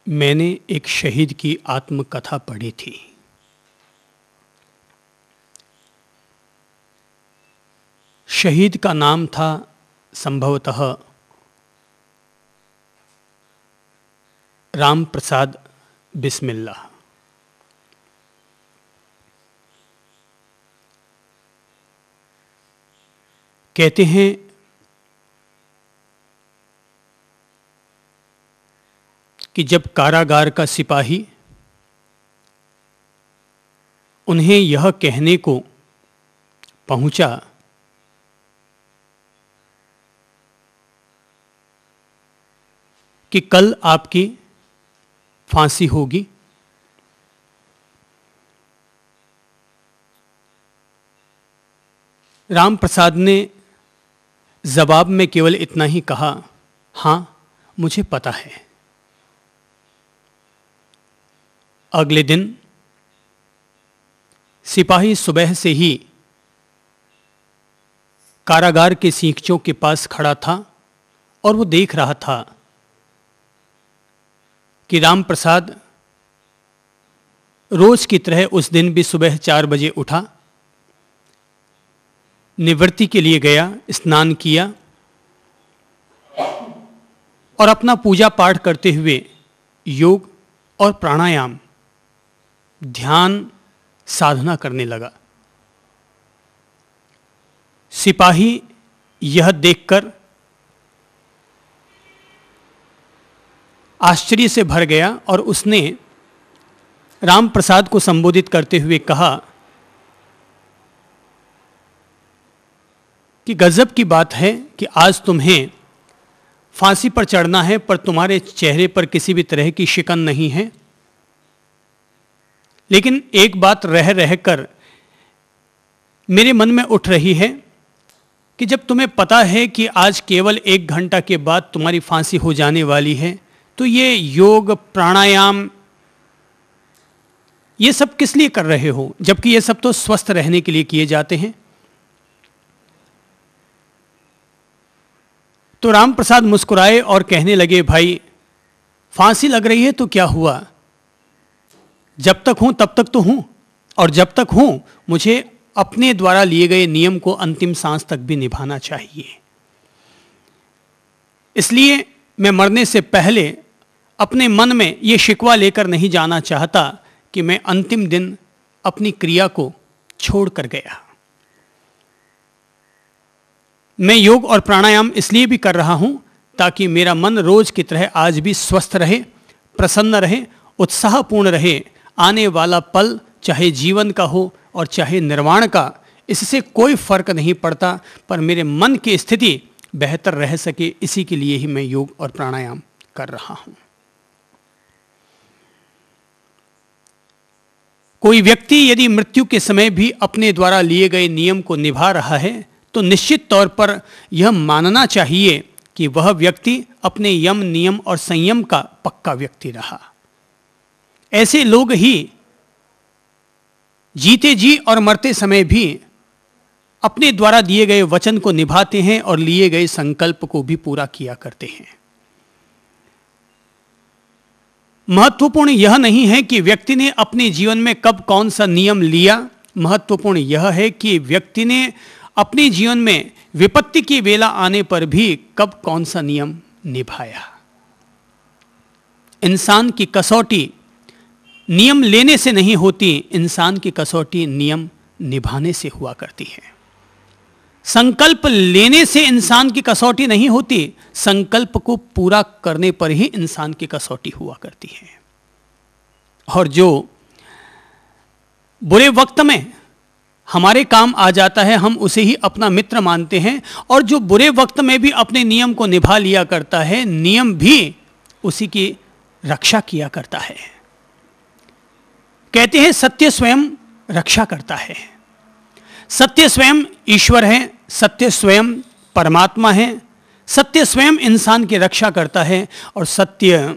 मैंने एक शहीद की आत्मकथा पढ़ी थी। शहीद का नाम था संभवतः राम प्रसाद बिस्मिल्लाह। कहते हैं कि जब कारागार का सिपाही उन्हें यह कहने को पहुंचा कि कल आपकी फांसी होगी, राम प्रसाद ने जवाब में केवल इतना ही कहा, हाँ मुझे पता है। अगले दिन सिपाही सुबह से ही कारागार के सीखचों के पास खड़ा था और वो देख रहा था कि राम प्रसाद रोज की तरह उस दिन भी सुबह 4 बजे उठा, निवृत्ति के लिए गया, स्नान किया और अपना पूजा पाठ करते हुए योग और प्राणायाम, ध्यान साधना करने लगा। सिपाही यह देखकर आश्चर्य से भर गया और उसने राम प्रसाद को संबोधित करते हुए कहा कि गजब की बात है कि आज तुम्हें फांसी पर चढ़ना है, पर तुम्हारे चेहरे पर किसी भी तरह की शिकन नहीं है। लेकिन एक बात रह रहकर मेरे मन में उठ रही है कि जब तुम्हें पता है कि आज केवल 1 घंटा के बाद तुम्हारी फांसी हो जाने वाली है, तो ये योग प्राणायाम ये सब किस लिए कर रहे हो, जबकि ये सब तो स्वस्थ रहने के लिए किए जाते हैं। तो राम प्रसाद मुस्कुराए और कहने लगे, भाई फांसी लग रही है तो क्या हुआ, जब तक हूं तब तक तो हूं, और जब तक हूं मुझे अपने द्वारा लिए गए नियम को अंतिम सांस तक भी निभाना चाहिए। इसलिए मैं मरने से पहले अपने मन में ये शिकवा लेकर नहीं जाना चाहता कि मैं अंतिम दिन अपनी क्रिया को छोड़ कर गया। मैं योग और प्राणायाम इसलिए भी कर रहा हूं ताकि मेरा मन रोज की तरह आज भी स्वस्थ रहे, प्रसन्न रहे, उत्साहपूर्ण रहे। आने वाला पल चाहे जीवन का हो और चाहे निर्वाण का, इससे कोई फर्क नहीं पड़ता, पर मेरे मन की स्थिति बेहतर रह सके, इसी के लिए ही मैं योग और प्राणायाम कर रहा हूं। कोई व्यक्ति यदि मृत्यु के समय भी अपने द्वारा लिए गए नियम को निभा रहा है तो निश्चित तौर पर यह मानना चाहिए कि वह व्यक्ति अपने यम नियम और संयम का पक्का व्यक्ति रहा। ऐसे लोग ही जीते जी और मरते समय भी अपने द्वारा दिए गए वचन को निभाते हैं और लिए गए संकल्प को भी पूरा किया करते हैं। महत्वपूर्ण यह नहीं है कि व्यक्ति ने अपने जीवन में कब कौन सा नियम लिया, महत्वपूर्ण यह है कि व्यक्ति ने अपने जीवन में विपत्ति की वेला आने पर भी कब कौन सा नियम निभाया। इंसान की कसौटी नियम लेने से नहीं होती, इंसान की कसौटी नियम निभाने से हुआ करती है। संकल्प लेने से इंसान की कसौटी नहीं होती, संकल्प को पूरा करने पर ही इंसान की कसौटी हुआ करती है। और जो बुरे वक्त में हमारे काम आ जाता है, हम उसे ही अपना मित्र मानते हैं, और जो बुरे वक्त में भी अपने नियम को निभा लिया करता है, नियम भी उसी की रक्षा किया करता है। कहते हैं सत्य स्वयं रक्षा करता है। सत्य स्वयं ईश्वर है, सत्य स्वयं परमात्मा है, सत्य स्वयं इंसान की रक्षा करता है, और सत्य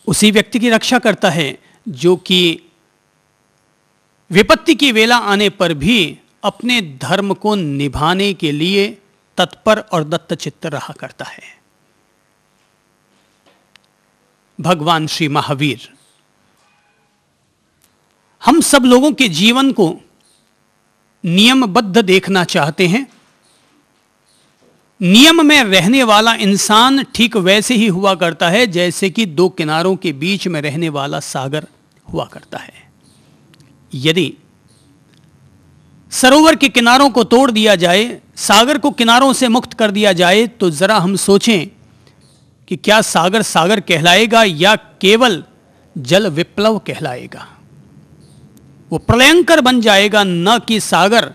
उसी व्यक्ति की रक्षा करता है जो कि विपत्ति की वेला आने पर भी अपने धर्म को निभाने के लिए तत्पर और दत्तचित्त रहा करता है। भगवान श्री महावीर। हम सब लोगों के जीवन को नियमबद्ध देखना चाहते हैं। नियम में रहने वाला इंसान ठीक वैसे ही हुआ करता है जैसे कि दो किनारों के बीच में रहने वाला सागर हुआ करता है। यदि सरोवर के किनारों को तोड़ दिया जाए, सागर को किनारों से मुक्त कर दिया जाए, तो जरा हम सोचें कि क्या सागर सागर कहलाएगा या केवल जल विप्लव कहलाएगा। वो प्रलयंकर बन जाएगा, न कि सागर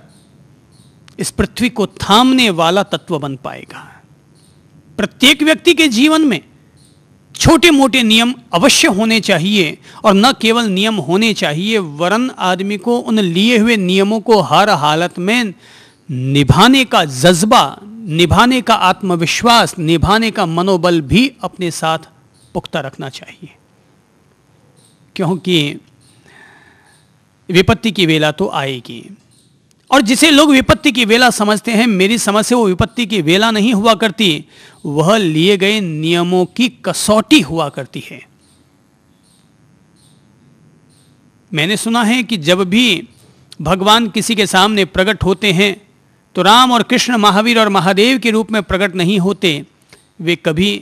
इस पृथ्वी को थामने वाला तत्व बन पाएगा। प्रत्येक व्यक्ति के जीवन में छोटे मोटे नियम अवश्य होने चाहिए, और न केवल नियम होने चाहिए वरन आदमी को उन लिए हुए नियमों को हर हालत में निभाने का जज्बा, निभाने का आत्मविश्वास, निभाने का मनोबल भी अपने साथ पुख्ता रखना चाहिए। क्योंकि विपत्ति की वेला तो आएगी, और जिसे लोग विपत्ति की वेला समझते हैं, मेरी समझ से वो विपत्ति की वेला नहीं हुआ करती, वह लिए गए नियमों की कसौटी हुआ करती है। मैंने सुना है कि जब भी भगवान किसी के सामने प्रकट होते हैं तो राम और कृष्ण, महावीर और महादेव के रूप में प्रकट नहीं होते। वे कभी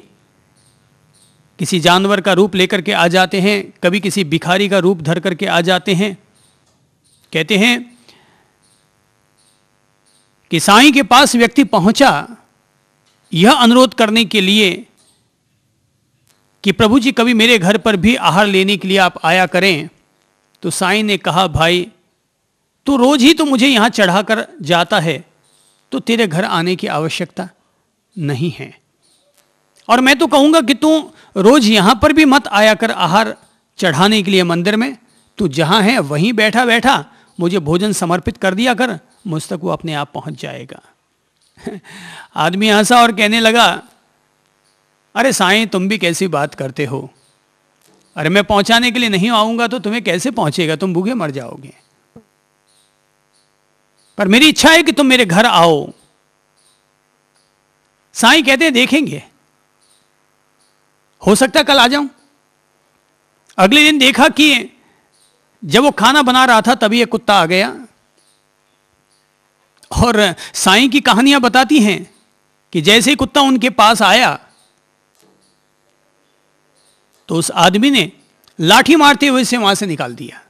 किसी जानवर का रूप लेकर के आ जाते हैं, कभी किसी भिखारी का रूप धर करके आ जाते हैं। कहते हैं कि साईं के पास व्यक्ति पहुंचा यह अनुरोध करने के लिए कि प्रभु जी कभी मेरे घर पर भी आहार लेने के लिए आप आया करें। तो साईं ने कहा, भाई तू रोज ही तो मुझे यहां चढ़ाकर जाता है, तो तेरे घर आने की आवश्यकता नहीं है। और मैं तो कहूंगा कि तू रोज यहां पर भी मत आया कर आहार चढ़ाने के लिए मंदिर में। तू जहां है वहीं बैठा बैठा मुझे भोजन समर्पित कर दिया कर, मुझ तक वो अपने आप पहुंच जाएगा। आदमी हंसा और कहने लगा, अरे साईं तुम भी कैसी बात करते हो, अरे मैं पहुंचाने के लिए नहीं आऊंगा तो तुम्हें कैसे पहुंचेगा, तुम भूखे मर जाओगे। पर मेरी इच्छा है कि तुम मेरे घर आओ। साईं कहते हैं देखेंगे, हो सकता है कल आ जाऊं। अगले दिन देखा कि जब वो खाना बना रहा था तभी एक कुत्ता आ गया, और साईं की कहानियां बताती हैं कि जैसे ही कुत्ता उनके पास आया तो उस आदमी ने लाठी मारते हुए इसे वहां से निकाल दिया।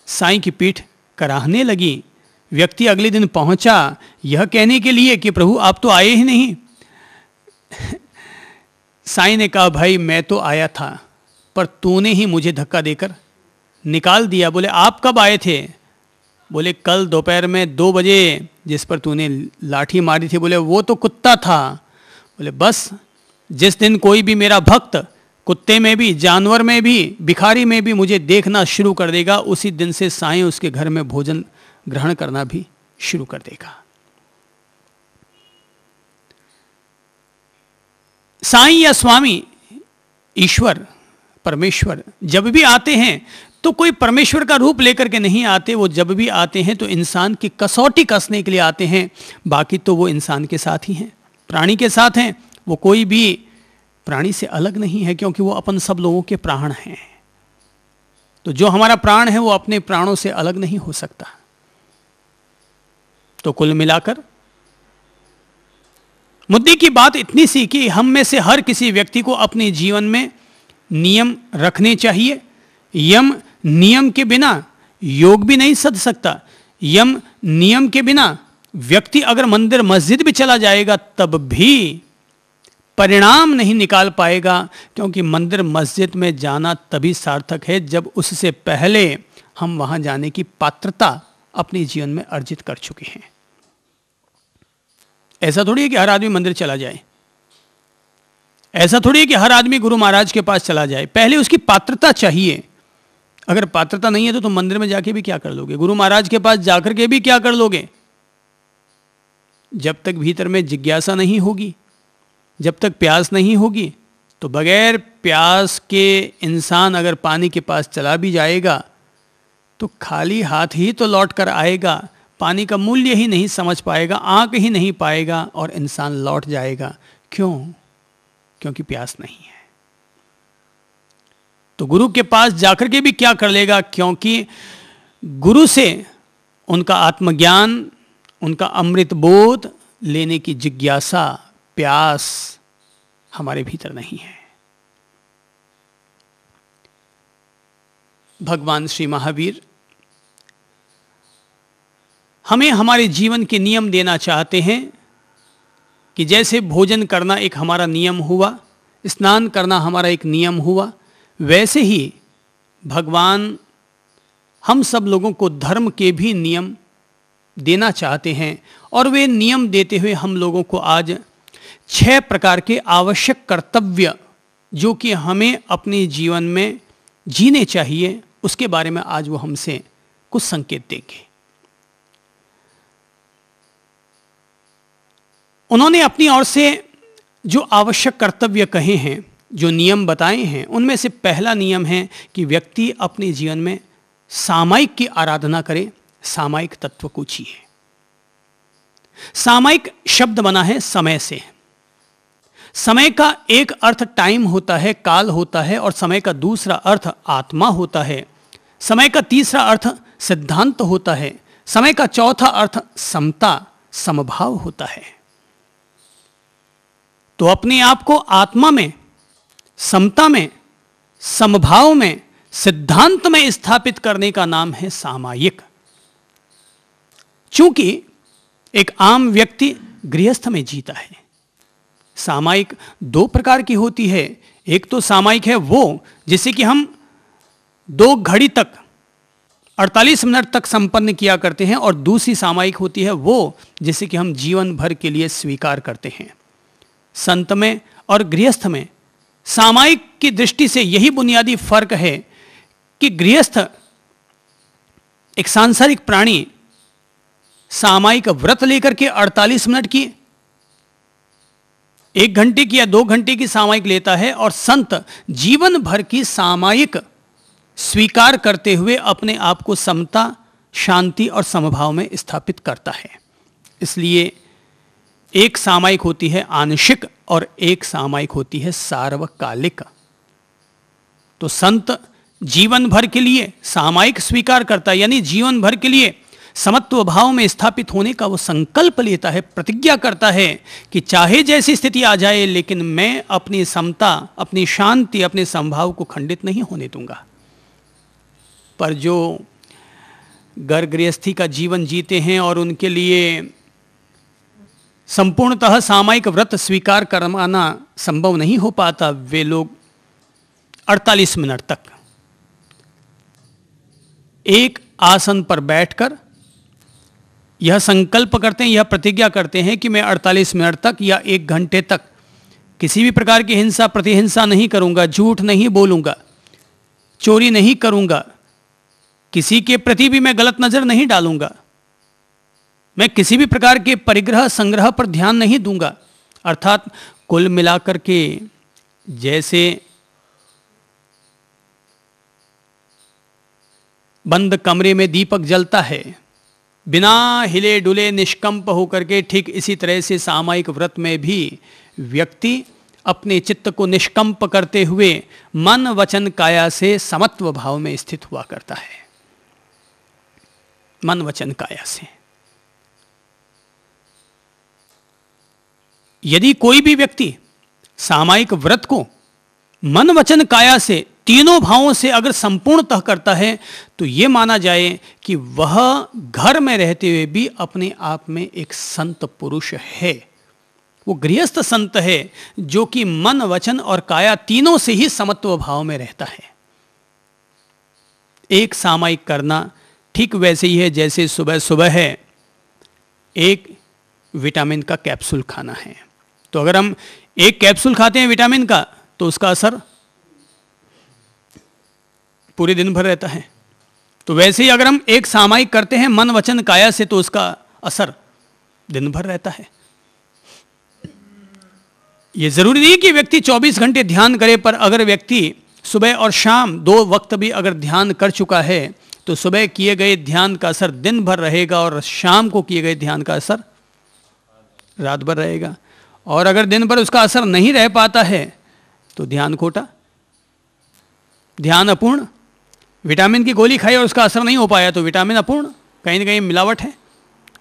साईं की पीठ कराहने लगी। व्यक्ति अगले दिन पहुंचा यह कहने के लिए कि प्रभु आप तो आए ही नहीं। साईं ने कहा, भाई मैं तो आया था, पर तूने ही मुझे धक्का देकर निकाल दिया। बोले आप कब आए थे? बोले कल दोपहर में 2 बजे जिस पर तूने लाठी मारी थी। बोले वो तो कुत्ता था। बोले बस, जिस दिन कोई भी मेरा भक्त कुत्ते में भी, जानवर में भी, भिखारी में भी मुझे देखना शुरू कर देगा, उसी दिन से साईं उसके घर में भोजन ग्रहण करना भी शुरू कर देगा। साईं या स्वामी, ईश्वर, परमेश्वर जब भी आते हैं तो कोई परमेश्वर का रूप लेकर के नहीं आते। वो जब भी आते हैं तो इंसान की कसौटी कसने के लिए आते हैं। बाकी तो वो इंसान के साथ ही हैं, प्राणी के साथ हैं। वो कोई भी प्राणी से अलग नहीं है, क्योंकि वो अपन सब लोगों के प्राण हैं। तो जो हमारा प्राण है वो अपने प्राणों से अलग नहीं हो सकता। तो कुल मिलाकर मुद्दे की बात इतनी सी कि हम में से हर किसी व्यक्ति को अपने जीवन में नियम रखने चाहिए। यम नियम के बिना योग भी नहीं सध सकता। यम नियम के बिना व्यक्ति अगर मंदिर मस्जिद भी चला जाएगा तब भी परिणाम नहीं निकाल पाएगा, क्योंकि मंदिर मस्जिद में जाना तभी सार्थक है जब उससे पहले हम वहां जाने की पात्रता अपने जीवन में अर्जित कर चुके हैं। ऐसा थोड़ी है कि हर आदमी मंदिर चला जाए, ऐसा थोड़ी है कि हर आदमी गुरु महाराज के पास चला जाए। पहले उसकी पात्रता चाहिए। अगर पात्रता नहीं है तो तुम मंदिर में जाके भी क्या कर लोगे, गुरु महाराज के पास जाकर के भी क्या कर लोगे? जब तक भीतर में जिज्ञासा नहीं होगी, जब तक प्यास नहीं होगी, तो बगैर प्यास के इंसान अगर पानी के पास चला भी जाएगा तो खाली हाथ ही तो लौट कर आएगा। पानी का मूल्य ही नहीं समझ पाएगा, आंक ही नहीं पाएगा और इंसान लौट जाएगा। क्यों? क्योंकि प्यास नहीं है। तो गुरु के पास जाकर के भी क्या कर लेगा? क्योंकि गुरु से उनका आत्मज्ञान, उनका अमृत बोध लेने की जिज्ञासा, प्यास हमारे भीतर नहीं है। भगवान श्री महावीर हमें हमारे जीवन के नियम देना चाहते हैं कि जैसे भोजन करना एक हमारा नियम हुआ, स्नान करना हमारा एक नियम हुआ, वैसे ही भगवान हम सब लोगों को धर्म के भी नियम देना चाहते हैं। और वे नियम देते हुए हम लोगों को आज 6 प्रकार के आवश्यक कर्तव्य जो कि हमें अपने जीवन में जीने चाहिए, उसके बारे में आज वो हमसे कुछ संकेत देंगे। उन्होंने अपनी ओर से जो आवश्यक कर्तव्य कहे हैं, जो नियम बताए हैं, उनमें से पहला नियम है कि व्यक्ति अपने जीवन में सामायिक की आराधना करे, सामायिक तत्व को जिए। सामायिक शब्द बना है समय से। समय का एक अर्थ टाइम होता है, काल होता है, और समय का दूसरा अर्थ आत्मा होता है। समय का तीसरा अर्थ सिद्धांत होता है। समय का चौथा अर्थ समता, समभाव होता है। तो अपने आप को आत्मा में, समता में, समभाव में, सिद्धांत में स्थापित करने का नाम है सामायिक। चूंकि एक आम व्यक्ति गृहस्थ में जीता है। सामायिक 2 प्रकार की होती है। एक तो सामायिक है वो जिसे कि हम 2 घड़ी तक 48 मिनट तक संपन्न किया करते हैं, और दूसरी सामायिक होती है वो जिसे कि हम जीवन भर के लिए स्वीकार करते हैं। संत में और गृहस्थ में सामायिक की दृष्टि से यही बुनियादी फर्क है कि गृहस्थ एक सांसारिक प्राणी सामायिक व्रत लेकर के 48 मिनट की, 1 घंटे की या 2 घंटे की सामायिक लेता है, और संत जीवन भर की सामायिक स्वीकार करते हुए अपने आप को समता, शांति और समभाव में स्थापित करता है। इसलिए एक सामायिक होती है आंशिक और एक सामायिक होती है सार्वकालिक। तो संत जीवन भर के लिए सामायिक स्वीकार करता है, यानी जीवन भर के लिए समत्व भाव में स्थापित होने का वो संकल्प लेता है, प्रतिज्ञा करता है कि चाहे जैसी स्थिति आ जाए, लेकिन मैं अपनी समता, अपनी शांति, अपने समभाव को खंडित नहीं होने दूंगा। पर जो घर गृहस्थी का जीवन जीते हैं और उनके लिए संपूर्णतः सामायिक व्रत स्वीकार करवाना संभव नहीं हो पाता, वे लोग 48 मिनट तक एक आसन पर बैठकर यह संकल्प करते हैं, यह प्रतिज्ञा करते हैं कि मैं 48 मिनट तक या 1 घंटे तक किसी भी प्रकार की हिंसा, प्रतिहिंसा नहीं करूंगा, झूठ नहीं बोलूंगा, चोरी नहीं करूंगा, किसी के प्रति भी मैं गलत नजर नहीं डालूंगा, मैं किसी भी प्रकार के परिग्रह संग्रह पर ध्यान नहीं दूंगा। अर्थात कुल मिलाकर के जैसे बंद कमरे में दीपक जलता है, बिना हिले डुले निष्कंप होकर के, ठीक इसी तरह से सामायिक व्रत में भी व्यक्ति अपने चित्त को निष्कंप करते हुए मन वचन काया से समत्व भाव में स्थित हुआ करता है। मन वचन काया से। यदि कोई भी व्यक्ति सामायिक व्रत को मन वचन काया से, तीनों भावों से अगर संपूर्णतः करता है, तो यह माना जाए कि वह घर में रहते हुए भी अपने आप में एक संत पुरुष है। वो गृहस्थ संत है जो कि मन वचन और काया तीनों से ही समत्व भाव में रहता है। एक सामायिक करना ठीक वैसे ही है जैसे सुबह सुबह है एक विटामिन का कैप्सूल खाना है। तो अगर हम एक कैप्सूल खाते हैं विटामिन का, तो उसका असर पूरे दिन भर रहता है। तो वैसे ही अगर हम एक सामायिक करते हैं मन वचन काया से, तो उसका असर दिन भर रहता है। यह जरूरी नहीं कि व्यक्ति 24 घंटे ध्यान करे, पर अगर व्यक्ति सुबह और शाम 2 वक्त भी अगर ध्यान कर चुका है, तो सुबह किए गए ध्यान का असर दिन भर रहेगा और शाम को किए गए ध्यान का असर रात भर रहेगा। और अगर दिन भर उसका असर नहीं रह पाता है तो ध्यान खोटा, ध्यान अपूर्ण। विटामिन की गोली खाई और उसका असर नहीं हो पाया तो विटामिन अपूर्ण, कहीं ना कहीं मिलावट है,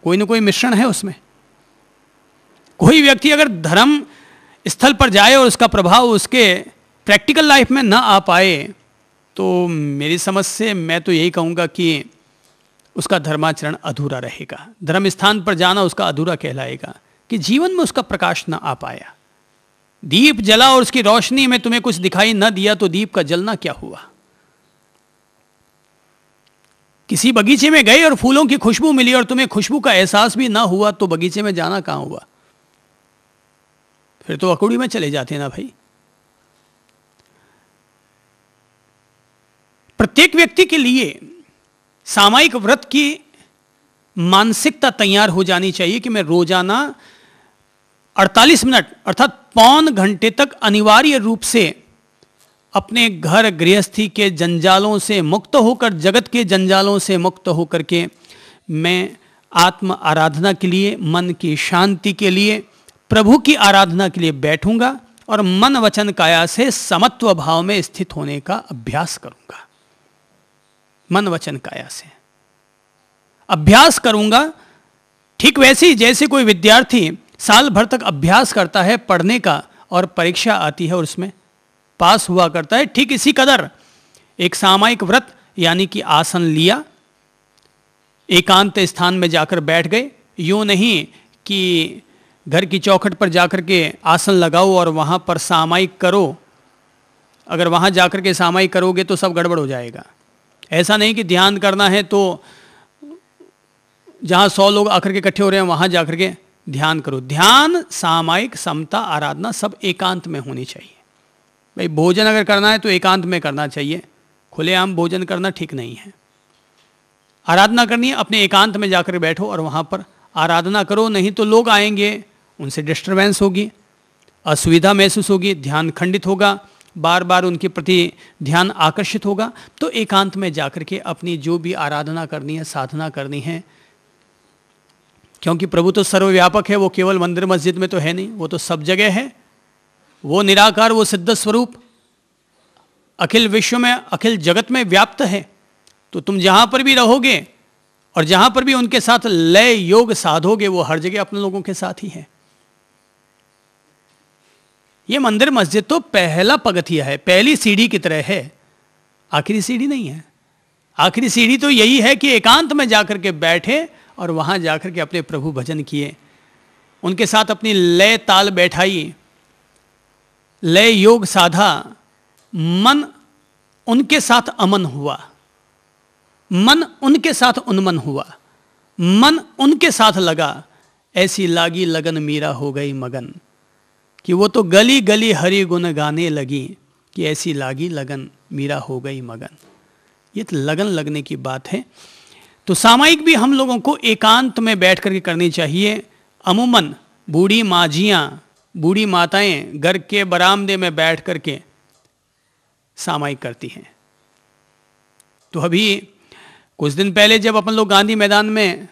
कोई ना कोई मिश्रण है उसमें। कोई व्यक्ति अगर धर्म स्थल पर जाए और उसका प्रभाव उसके प्रैक्टिकल लाइफ में ना आ पाए तो मेरी समझ से मैं तो यही कहूँगा कि उसका धर्माचरण अधूरा रहेगा। धर्म स्थान पर जाना उसका अधूरा कहलाएगा कि जीवन में उसका प्रकाश ना आ पाया। दीप जला और उसकी रोशनी में तुम्हें कुछ दिखाई न दिया तो दीप का जलना क्या हुआ। किसी बगीचे में गए और फूलों की खुशबू मिली और तुम्हें खुशबू का एहसास भी ना हुआ तो बगीचे में जाना कहां हुआ, फिर तो अकुड़ी में चले जाते ना भाई। प्रत्येक व्यक्ति के लिए सामायिक व्रत की मानसिकता तैयार हो जानी चाहिए कि मैं रोजाना 48 मिनट अर्थात पौन घंटे तक अनिवार्य रूप से अपने घर गृहस्थी के जंजालों से मुक्त होकर, जगत के जंजालों से मुक्त होकर के मैं आत्म आराधना के लिए, मन की शांति के लिए, प्रभु की आराधना के लिए बैठूंगा और मन वचन काया से समत्व भाव में स्थित होने का अभ्यास करूंगा। मन वचन काया से अभ्यास करूंगा। ठीक वैसे ही जैसे कोई विद्यार्थी साल भर तक अभ्यास करता है पढ़ने का और परीक्षा आती है और उसमें पास हुआ करता है, ठीक इसी कदर एक सामायिक व्रत यानी कि आसन लिया, एकांत स्थान में जाकर बैठ गए। यूं नहीं कि घर की चौखट पर जाकर के आसन लगाओ और वहां पर सामायिक करो। अगर वहां जाकर के सामायिक करोगे तो सब गड़बड़ हो जाएगा। ऐसा नहीं कि ध्यान करना है तो जहां 100 लोग आकर के इकट्ठे हो रहे हैं वहां जाकर के ध्यान करो। ध्यान, सामायिक, समता, आराधना सब एकांत में होनी चाहिए। भाई भोजन अगर करना है तो एकांत में करना चाहिए, खुलेआम भोजन करना ठीक नहीं है। आराधना करनी है अपने एकांत में जाकर बैठो और वहां पर आराधना करो, नहीं तो लोग आएंगे, उनसे डिस्टर्बेंस होगी, असुविधा महसूस होगी, ध्यान खंडित होगा, बार बार उनके प्रति ध्यान आकर्षित होगा। तो एकांत में जाकर के अपनी जो भी आराधना करनी है, साधना करनी है, क्योंकि प्रभु तो सर्वव्यापक है, वो केवल मंदिर मस्जिद में तो है नहीं, वो तो सब जगह है। वो निराकार, वो सिद्ध स्वरूप अखिल विश्व में, अखिल जगत में व्याप्त है। तो तुम जहां पर भी रहोगे और जहां पर भी उनके साथ लय योग साधोगे वो हर जगह अपने लोगों के साथ ही है। ये मंदिर मस्जिद तो पहला पगथिया है, पहली सीढ़ी की तरह है, आखिरी सीढ़ी नहीं है। आखिरी सीढ़ी तो यही है कि एकांत में जाकर के बैठे और वहां जाकर के अपने प्रभु भजन किए, उनके साथ अपनी लय ताल बैठाई, लय योग साधा, मन उनके साथ अमन हुआ, मन उनके साथ उन्मन हुआ, मन उनके साथ लगा। ऐसी लागी लगन मीरा हो गई मगन, कि वो तो गली गली हरि गुण गाने लगी, कि ऐसी लागी लगन मीरा हो गई मगन। ये तो लगन लगने की बात है। तो सामायिक भी हम लोगों को एकांत में बैठ करके करनी चाहिए। अमूमन बूढ़ी माँजियाँ, बूढ़ी माताएं घर के बरामदे में बैठ करके सामायिक करती हैं। तो अभी कुछ दिन पहले जब अपन लोग गांधी मैदान में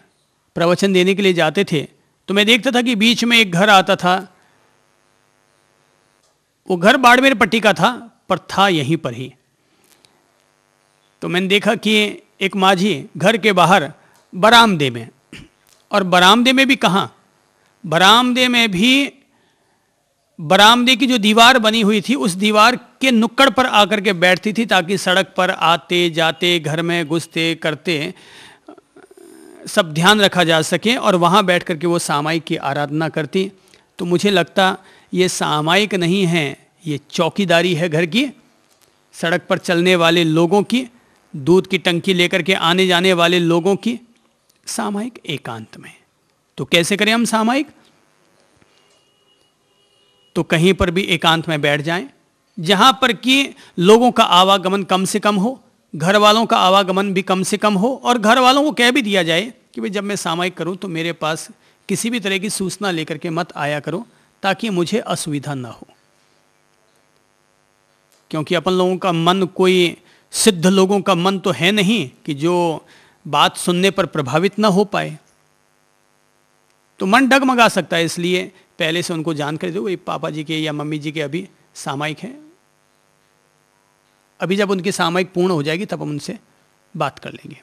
प्रवचन देने के लिए जाते थे तो मैं देखता था कि बीच में एक घर आता था। वो घर बाड़मेर पट्टी का था पर था यहीं पर ही। तो मैंने देखा कि एक माझी घर के बाहर बरामदे में, और बरामदे में भी कहाँ, बरामदे में भी बरामदे की जो दीवार बनी हुई थी उस दीवार के नुक्कड़ पर आकर के बैठती थी, ताकि सड़क पर आते जाते, घर में घुसते करते सब ध्यान रखा जा सके, और वहाँ बैठ करके वो सामायिक की आराधना करती। तो मुझे लगता ये सामायिक नहीं है, ये चौकीदारी है घर की, सड़क पर चलने वाले लोगों की, दूध की टंकी लेकर के आने जाने वाले लोगों की। सामायिक एकांत में। तो कैसे करें हम सामायिक? तो कहीं पर भी एकांत में बैठ जाएं, जहां पर कि लोगों का आवागमन कम से कम हो, घर वालों का आवागमन भी कम से कम हो, और घर वालों को कह भी दिया जाए कि भाई जब मैं सामायिक करूं तो मेरे पास किसी भी तरह की सूचना लेकर के मत आया करो, ताकि मुझे असुविधा ना हो। क्योंकि अपन लोगों का मन कोई सिद्ध लोगों का मन तो है नहीं कि जो बात सुनने पर प्रभावित ना हो पाए। तो मन डगमगा सकता है, इसलिए पहले से उनको जानकारी दो, भाई पापा जी के या मम्मी जी के अभी सामयिक है, अभी जब उनकी सामयिक पूर्ण हो जाएगी तब हम उनसे बात कर लेंगे।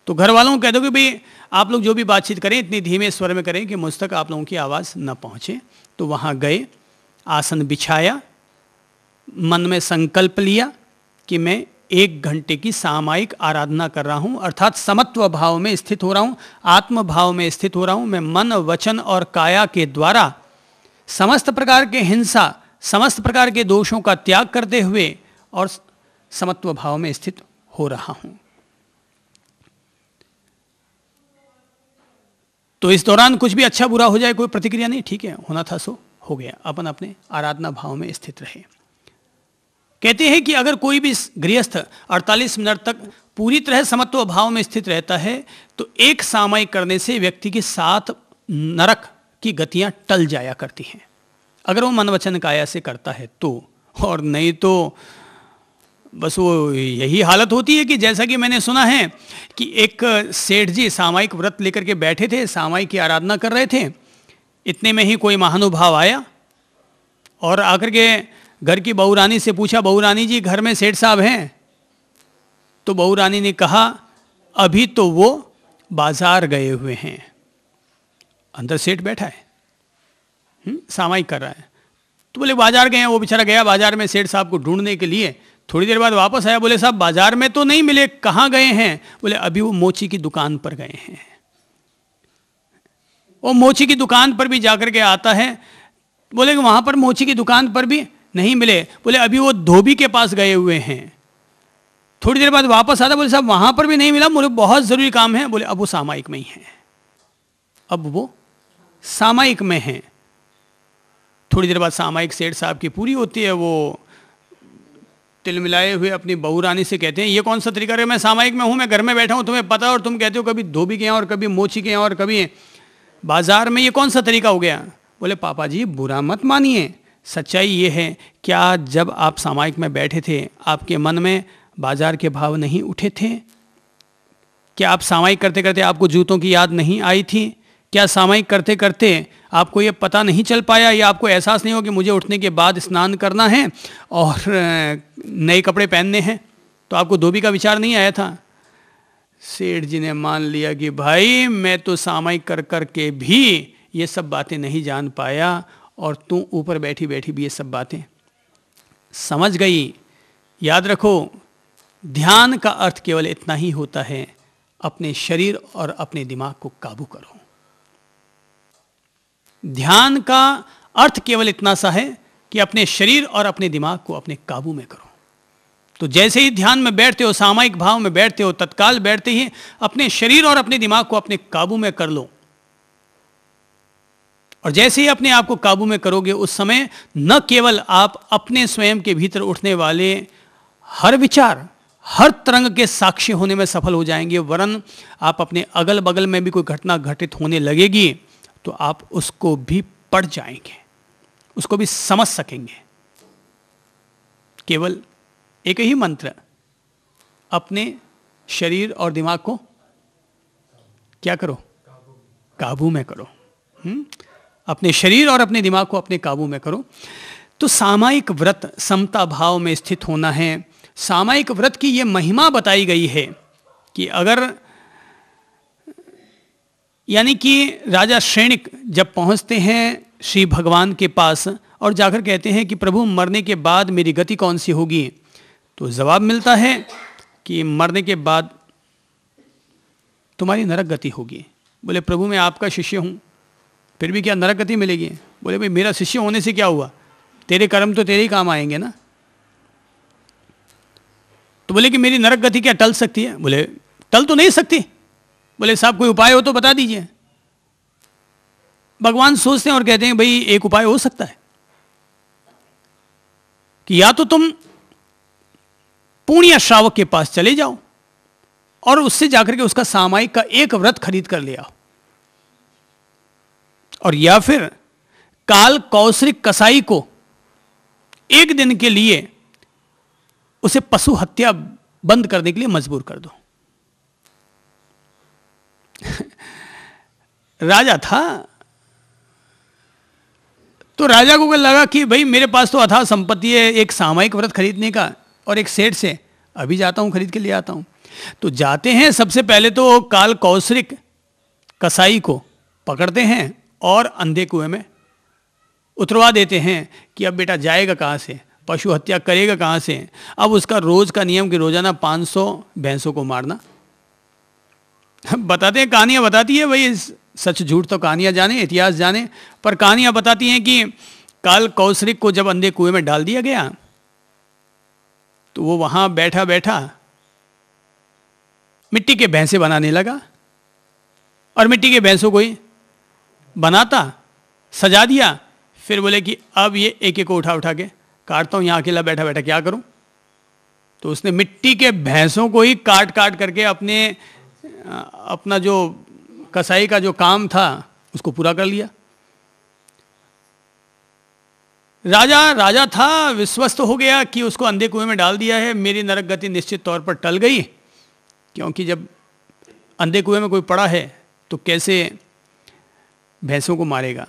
तो घर वालों को कह दो कि भाई आप लोग जो भी बातचीत करें इतनी धीमे स्वर में करें कि मुझ तक आप लोगों की आवाज़ न पहुँचे। तो वहाँ गए, आसन बिछाया, मन में संकल्प लिया कि मैं 1 घंटे की सामायिक आराधना कर रहा हूँ, अर्थात समत्व भाव में स्थित हो रहा हूँ, आत्म भाव में स्थित हो रहा हूँ। मैं मन, वचन और काया के द्वारा समस्त प्रकार के हिंसा, समस्त प्रकार के दोषों का त्याग करते हुए और समत्व भाव में स्थित हो रहा हूँ। तो इस दौरान कुछ भी अच्छा बुरा हो जाए कोई प्रतिक्रिया नहीं, ठीक है, होना था सो हो गया, अपन अपने आराधना भाव में स्थित रहे। कहते हैं कि अगर कोई भी गृहस्थ 48 मिनट तक पूरी तरह समत्व भाव में स्थित रहता है तो एक सामायिक करने से व्यक्ति की 7 नरक की गतियां टल जाया करती हैं, अगर वो मन वचन काया से करता है तो। और नहीं तो बस वो यही हालत होती है कि जैसा कि मैंने सुना है कि एक सेठ जी सामायिक व्रत लेकर के बैठे थे, सामायिक की आराधना कर रहे थे, इतने में ही कोई महानुभाव आया और आकर के घर की बहू रानी से पूछा, बहू रानी जी घर में सेठ साहब हैं? तो बहू रानी ने कहा अभी तो वो बाजार गए हुए हैं। अंदर सेठ बैठा है, सामायिक कर रहा है, तो बोले बाजार गए हैं। वो बेचारा गया बाजार में सेठ साहब को ढूंढने के लिए, थोड़ी देर बाद वापस आया, बोले साहब बाजार में तो नहीं मिले, कहाँ गए हैं? बोले अभी वो मोची की दुकान पर गए हैं। वो मोची की दुकान पर भी जाकर के आता है, बोले कि वहां पर मोची की दुकान पर भी नहीं मिले, बोले अभी वो धोबी के पास गए हुए हैं। थोड़ी देर बाद वापस आता, बोले साहब वहां पर भी नहीं मिला, बोले बहुत जरूरी काम है, बोले अब वो सामायिक में ही है, अब वो सामायिक में है। थोड़ी देर बाद सामायिक सेठ साहब की पूरी होती है, वो तिल मिलाए हुए अपनी बहू रानी से कहते हैं ये कौन सा तरीका है, मैं सामायिक में हूँ, मैं घर में बैठा हूँ, तुम्हें पता है, और तुम कहते हो कभी धोबी के यहाँ और कभी मोची के यहाँ और कभी बाजार में, ये कौन सा तरीका हो गया? बोले पापा जी बुरा मत मानिए, सच्चाई ये है, क्या जब आप सामायिक में बैठे थे आपके मन में बाजार के भाव नहीं उठे थे? क्या आप सामायिक करते करते आपको जूतों की याद नहीं आई थी? क्या सामायिक करते करते आपको ये पता नहीं चल पाया या आपको एहसास नहीं हो कि मुझे उठने के बाद स्नान करना है और नए कपड़े पहनने हैं? तो आपको धोबी का विचार नहीं आया था? सेठ जी ने मान लिया कि भाई मैं तो सामायिक कर कर के भी ये सब बातें नहीं जान पाया और तू ऊपर बैठी बैठी भी ये सब बातें समझ गई। याद रखो, ध्यान का अर्थ केवल इतना ही होता है, अपने शरीर और अपने दिमाग को काबू करो। ध्यान का अर्थ केवल इतना सा है कि अपने शरीर और अपने दिमाग को अपने काबू में करो। तो जैसे ही ध्यान में बैठते हो, सामायिक भाव में बैठते हो, तत्काल बैठते ही अपने शरीर और अपने दिमाग को अपने काबू में कर लो। और जैसे ही अपने आप को काबू में करोगे, उस समय न केवल आप अपने स्वयं के भीतर उठने वाले हर विचार, हर तरंग के साक्षी होने में सफल हो जाएंगे, वरन आप अपने अगल बगल में भी कोई घटना घटित होने लगेगी तो आप उसको भी पढ़ जाएंगे, उसको भी समझ सकेंगे। केवल एक ही मंत्र, अपने शरीर और दिमाग को क्या करो? काबू में करो। अपने शरीर और अपने दिमाग को अपने काबू में करो। तो सामायिक व्रत समता भाव में स्थित होना है। सामायिक व्रत की यह महिमा बताई गई है कि अगर, यानी कि राजा श्रेणिक जब पहुंचते हैं श्री भगवान के पास और जाकर कहते हैं कि प्रभु मरने के बाद मेरी गति कौन सी होगी, तो जवाब मिलता है कि मरने के बाद तुम्हारी नरक गति होगी। बोले प्रभु मैं आपका शिष्य हूँ, फिर भी क्या नरक गति मिलेगी? बोले भाई मेरा शिष्य होने से क्या हुआ, तेरे कर्म तो तेरे ही काम आएंगे ना। तो बोले कि मेरी नरक गति क्या टल सकती है? बोले टल तो नहीं सकती। बोले साहब कोई उपाय हो तो बता दीजिए। भगवान सोचते हैं और कहते हैं भाई एक उपाय हो सकता है कि या तो तुम पुण्य श्रावक के पास चले जाओ और उससे जाकर के उसका सामायिक का एक व्रत खरीद कर ले आओ, और या फिर काल कौसरिक कसाई को एक दिन के लिए उसे पशु हत्या बंद करने के लिए मजबूर कर दो। राजा था, तो राजा को लगा कि भाई मेरे पास तो अथाह संपत्ति है एक सामयिक व्रत खरीदने का, और एक सेठ से अभी जाता हूँ खरीद के ले आता हूँ। तो जाते हैं, सबसे पहले तो काल कौसरिक कसाई को पकड़ते हैं और अंधे कुएं में उतरवा देते हैं कि अब बेटा जाएगा कहाँ से, पशु हत्या करेगा कहाँ से। अब उसका रोज का नियम कि रोजाना 500 भैंसों को मारना। बताते हैं, कहानियां बताती है, भाई सच झूठ तो कहानियां जाने, इतिहास जाने, पर कहानियां बताती हैं कि काल कौसरिक को जब अंधे कुएं में डाल दिया गया तो वो वहां बैठा बैठा मिट्टी के भैंसे बनाने लगा, और मिट्टी के भैंसों को ही बनाता, सजा दिया। फिर बोले कि अब ये एक एक को उठा उठा के काटता हूं, यहां अकेला बैठा बैठा क्या करूं। तो उसने मिट्टी के भैंसों को ही काट काट करके अपना जो कसाई का जो काम था उसको पूरा कर लिया। राजा था, विश्वस्त हो गया कि उसको अंधे कुएं में डाल दिया है, मेरी नरक गति निश्चित तौर पर टल गई, क्योंकि जब अंधे कुएं में कोई पड़ा है तो कैसे भैंसों को मारेगा।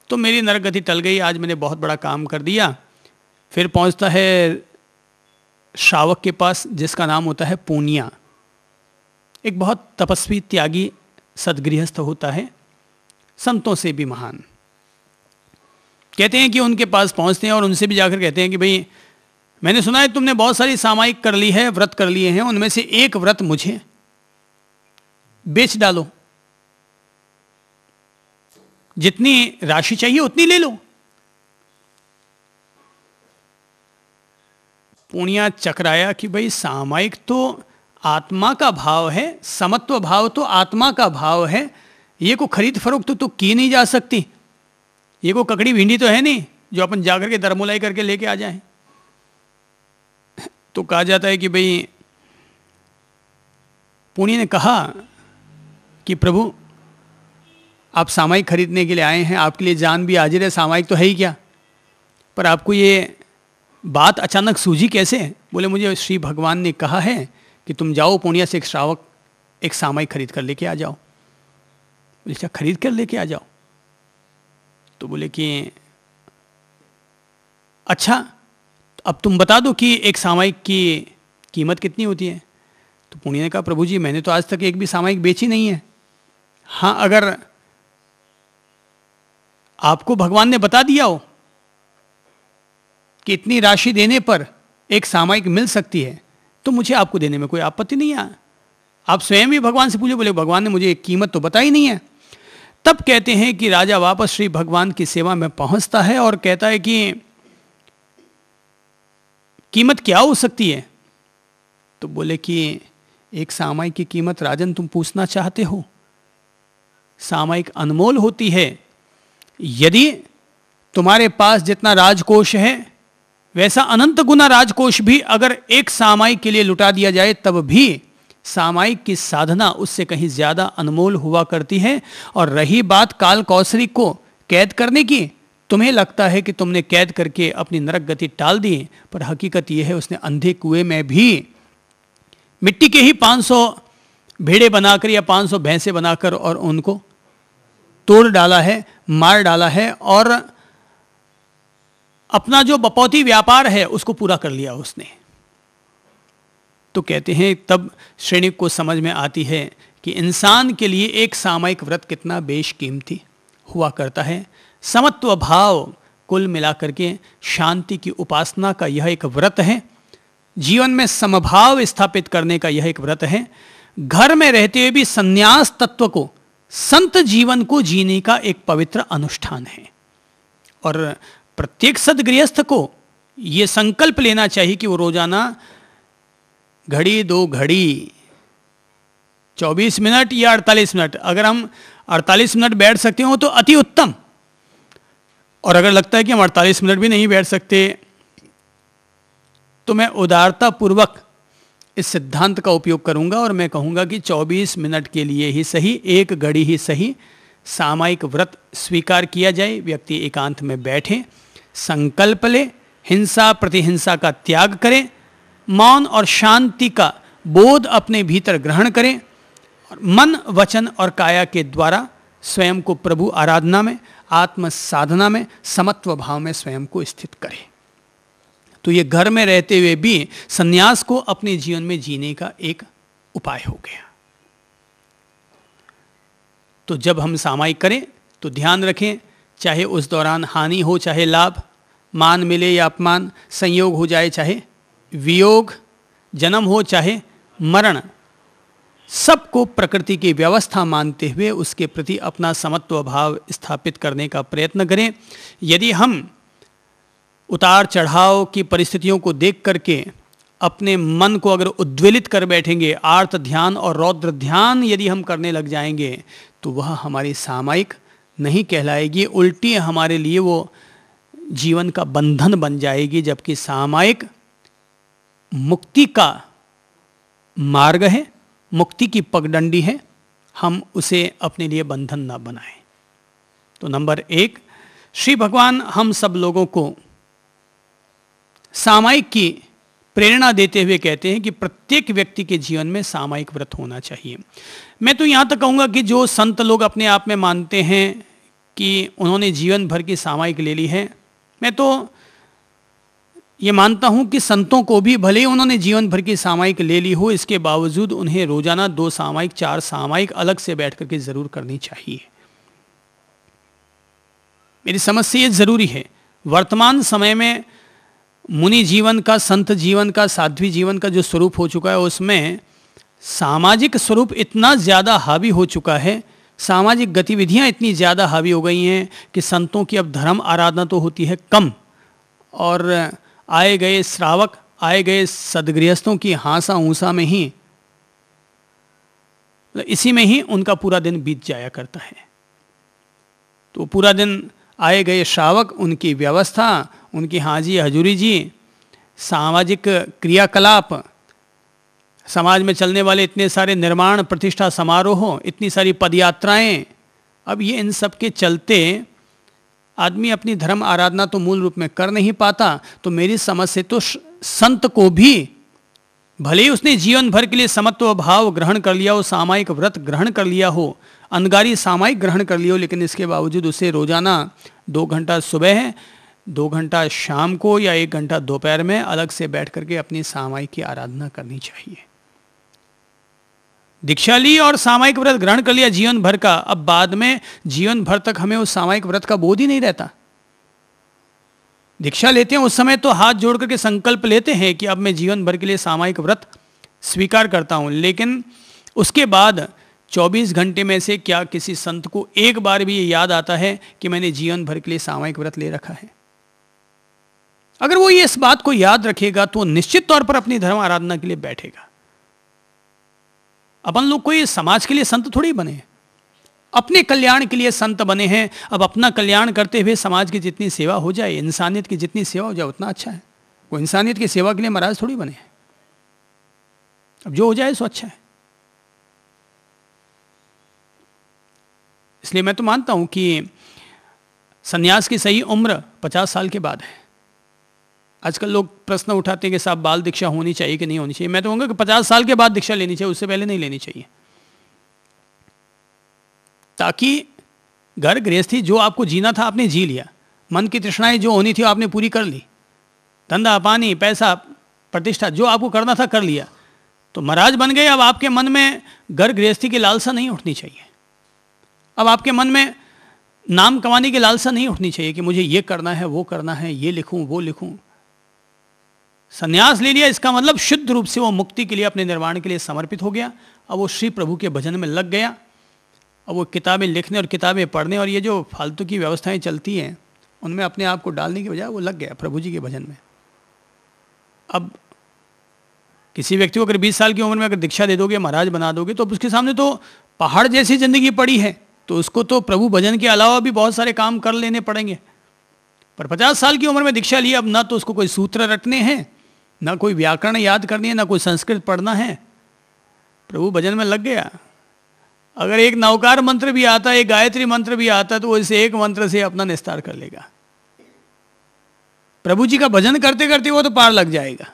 तो मेरी नरक गति टल गई, आज मैंने बहुत बड़ा काम कर दिया। फिर पहुंचता है श्रावक के पास जिसका नाम होता है पूनिया, एक बहुत तपस्वी त्यागी सदगृहस्थ होता है, संतों से भी महान। कहते हैं कि उनके पास पहुंचते हैं और उनसे भी जाकर कहते हैं कि भाई मैंने सुना है तुमने बहुत सारी सामायिक कर ली है, व्रत कर लिए हैं, उनमें से एक व्रत मुझे बेच डालो, जितनी राशि चाहिए उतनी ले लो। पूनिया चकराया कि भाई सामायिक तो आत्मा का भाव है, समत्व भाव तो आत्मा का भाव है, ये को खरीद फरोख्त तो की नहीं जा सकती, ये को ककड़ी भिंडी तो है नहीं जो अपन जाकर के दरमुलाई करके लेके आ जाएं। तो कहा जाता है कि भाई पुण्य ने कहा कि प्रभु आप सामायिक खरीदने के लिए आए हैं, आपके लिए जान भी हाजिर है, सामायिक तो है ही क्या, पर आपको ये बात अचानक सूझी कैसे। बोले मुझे श्री भगवान ने कहा है कि तुम जाओ पुण्य से एक श्रावक एक सामायिक खरीद कर लेके आ जाओ। बोले अच्छा खरीद कर लेके आ जाओ। तो बोले कि अच्छा अब तुम बता दो कि एक सामायिक की कीमत कितनी होती है। तो पुण्य ने कहा प्रभु जी मैंने तो आज तक एक भी सामायिक बेची नहीं है। हाँ अगर आपको भगवान ने बता दिया हो कि इतनी राशि देने पर एक सामायिक मिल सकती है तो मुझे आपको देने में कोई आपत्ति नहीं है। आप स्वयं ही भगवान से पूछे। बोले भगवान ने मुझे एक कीमत तो बताई नहीं है। तब कहते हैं कि राजा वापस श्री भगवान की सेवा में पहुंचता है और कहता है कि कीमत क्या हो सकती है। तो बोले कि एक सामायिक की कीमत राजन तुम पूछना चाहते हो, सामायिक अनमोल होती है। यदि तुम्हारे पास जितना राजकोष है वैसा अनंत गुना राजकोष भी अगर एक सामायिक के लिए लुटा दिया जाए तब भी सामायिक की साधना उससे कहीं ज्यादा अनमोल हुआ करती है। और रही बात काल कौसरिक को कैद करने की, तुम्हें लगता है कि तुमने कैद करके अपनी नरक गति टाल दी, पर हकीकत यह है उसने अंधे कुएं में भी मिट्टी के ही 500 भेड़े बनाकर या 500 भैंसे बनाकर और उनको तोड़ डाला है, मार डाला है और अपना जो बपौती व्यापार है उसको पूरा कर लिया उसने। तो कहते हैं तब श्रेणिक को समझ में आती है कि इंसान के लिए एक सामायिक व्रत कितना बेशकीमती हुआ करता है। समत्व भाव कुल मिलाकर के शांति की उपासना का यह एक व्रत है। जीवन में समभाव स्थापित करने का यह एक व्रत है। घर में रहते हुए भी संन्यास तत्व को, संत जीवन को जीने का एक पवित्र अनुष्ठान है। और प्रत्येक सदगृहस्थ को यह संकल्प लेना चाहिए कि वो रोजाना घड़ी दो घड़ी 24 मिनट या 48 मिनट, अगर हम 48 मिनट बैठ सकते हो तो अति उत्तम। और अगर लगता है कि हम 48 मिनट भी नहीं बैठ सकते तो मैं उदारता पूर्वक इस सिद्धांत का उपयोग करूंगा और मैं कहूंगा कि 24 मिनट के लिए ही सही, एक घड़ी ही सही, सामायिक व्रत स्वीकार किया जाए। व्यक्ति एकांत में बैठे, संकल्प ले, हिंसा प्रतिहिंसा का त्याग करें, मौन और शांति का बोध अपने भीतर ग्रहण करें और मन, वचन और काया के द्वारा स्वयं को प्रभु आराधना में, आत्म साधना में, समत्व भाव में स्वयं को स्थित करे। तो ये घर में रहते हुए भी संन्यास को अपने जीवन में जीने का एक उपाय हो गया। तो जब हम सामायिक करें तो ध्यान रखें, चाहे उस दौरान हानि हो चाहे लाभ, मान मिले या अपमान, संयोग हो जाए चाहे वियोग, जन्म हो चाहे मरण, सबको प्रकृति की व्यवस्था मानते हुए उसके प्रति अपना समत्व भाव स्थापित करने का प्रयत्न करें। यदि हम उतार चढ़ाव की परिस्थितियों को देख करके अपने मन को अगर उद्वेलित कर बैठेंगे, आर्त ध्यान और रौद्र ध्यान यदि हम करने लग जाएंगे, तो वह हमारी सामायिक नहीं कहलाएगी, उल्टी हमारे लिए वो जीवन का बंधन बन जाएगी। जबकि सामायिक मुक्ति का मार्ग है, मुक्ति की पगडंडी है, हम उसे अपने लिए बंधन ना बनाएं। तो नंबर 1, श्री भगवान हम सब लोगों को सामायिक की प्रेरणा देते हुए कहते हैं कि प्रत्येक व्यक्ति के जीवन में सामायिक व्रत होना चाहिए। मैं तो यहाँ तक कहूँगा कि जो संत लोग अपने आप में मानते हैं कि उन्होंने जीवन भर की सामायिक ले ली है, मैं तो ये मानता हूँ कि संतों को भी भले ही उन्होंने जीवन भर की सामायिक ले ली हो, इसके बावजूद उन्हें रोजाना 2 सामायिक 4 सामायिक अलग से बैठ करके जरूर करनी चाहिए। मेरी समझ से ये जरूरी है। वर्तमान समय में मुनि जीवन का, संत जीवन का, साध्वी जीवन का जो स्वरूप हो चुका है, उसमें सामाजिक स्वरूप इतना ज़्यादा हावी हो चुका है, सामाजिक गतिविधियां इतनी ज़्यादा हावी हो गई हैं कि संतों की अब धर्म आराधना तो होती है कम, और आए गए श्रावक, आए गए सदगृहस्थों की हांसा ऊंसा में ही, इसी में ही उनका पूरा दिन बीत जाया करता है। तो पूरा दिन आए गए श्रावक, उनकी व्यवस्था, उनकी हाजी हजूरी जी, सामाजिक क्रियाकलाप, समाज में चलने वाले इतने सारे निर्माण प्रतिष्ठा समारोह, इतनी सारी पदयात्राएं, अब ये इन सब के चलते आदमी अपनी धर्म आराधना तो मूल रूप में कर नहीं पाता। तो मेरी समझ से तो संत को भी भले ही उसने जीवन भर के लिए समत्व भाव ग्रहण कर लिया हो, सामायिक व्रत ग्रहण कर लिया हो, अनगारी सामायिक ग्रहण कर लिया हो, लेकिन इसके बावजूद उसे रोजाना 2 घंटा सुबह है, 2 घंटा शाम को या 1 घंटा दोपहर में अलग से बैठ करके अपनी सामायिक की आराधना करनी चाहिए। दीक्षा ली और सामायिक व्रत ग्रहण कर लिया जीवन भर का, अब बाद में जीवन भर तक हमें उस सामायिक व्रत का बोध ही नहीं रहता। दीक्षा लेते हैं उस समय तो हाथ जोड़ करके संकल्प लेते हैं कि अब मैं जीवन भर के लिए सामायिक व्रत स्वीकार करता हूं, लेकिन उसके बाद 24 घंटे में से क्या किसी संत को एक बार भी ये याद आता है कि मैंने जीवन भर के लिए सामायिक व्रत ले रखा है? अगर वो ये इस बात को याद रखेगा तो निश्चित तौर पर अपनी धर्म आराधना के लिए बैठेगा। अपन लोग कोई समाज के लिए संत थोड़ी बने, अपने कल्याण के लिए संत बने हैं। अब अपना कल्याण करते हुए समाज की जितनी सेवा हो जाए, इंसानियत की जितनी सेवा हो जाए उतना अच्छा है। वो इंसानियत की सेवा के लिए महाराज थोड़ी बने हैं। अब जो हो जाए सो अच्छा है। इसलिए मैं तो मानता हूं कि सन्यास की सही उम्र 50 साल के बाद है। आजकल लोग प्रश्न उठाते हैं कि साहब बाल दीक्षा होनी चाहिए कि नहीं होनी चाहिए। मैं तो कहूँगा कि 50 साल के बाद दीक्षा लेनी चाहिए, उससे पहले नहीं लेनी चाहिए, ताकि घर गृहस्थी जो आपको जीना था आपने जी लिया, मन की तृष्णाएं जो होनी थी आपने पूरी कर ली, धंधा पानी पैसा प्रतिष्ठा जो आपको करना था कर लिया, तो महाराज बन गए। अब आपके मन में घर गृहस्थी की लालसा नहीं उठनी चाहिए। अब आपके मन में नाम कमाने की लालसा नहीं उठनी चाहिए कि मुझे ये करना है वो करना है, ये लिखूं वो लिखूं। संन्यास ले लिया इसका मतलब शुद्ध रूप से वो मुक्ति के लिए, अपने निर्वाण के लिए समर्पित हो गया। अब वो श्री प्रभु के भजन में लग गया। अब वो किताबें लिखने और किताबें पढ़ने और ये जो फालतू की व्यवस्थाएं चलती हैं उनमें अपने आप को डालने की बजाय वो लग गया प्रभु जी के भजन में। अब किसी व्यक्ति को अगर 20 साल की उम्र में अगर दीक्षा दे दोगे, महाराज बना दोगे, तो उसके सामने तो पहाड़ जैसी जिंदगी पड़ी है, तो उसको तो प्रभु भजन के अलावा भी बहुत सारे काम कर लेने पड़ेंगे। पर 50 साल की उम्र में दीक्षा ली, अब ना तो उसको कोई सूत्र रटने हैं, ना कोई व्याकरण याद करनी है, ना कोई संस्कृत पढ़ना है, प्रभु भजन में लग गया। अगर एक नवकार मंत्र भी आता है, एक गायत्री मंत्र भी आता है, तो वो इस एक मंत्र से अपना निस्तार कर लेगा। प्रभु जी का भजन करते करते वो तो पार लग जाएगा।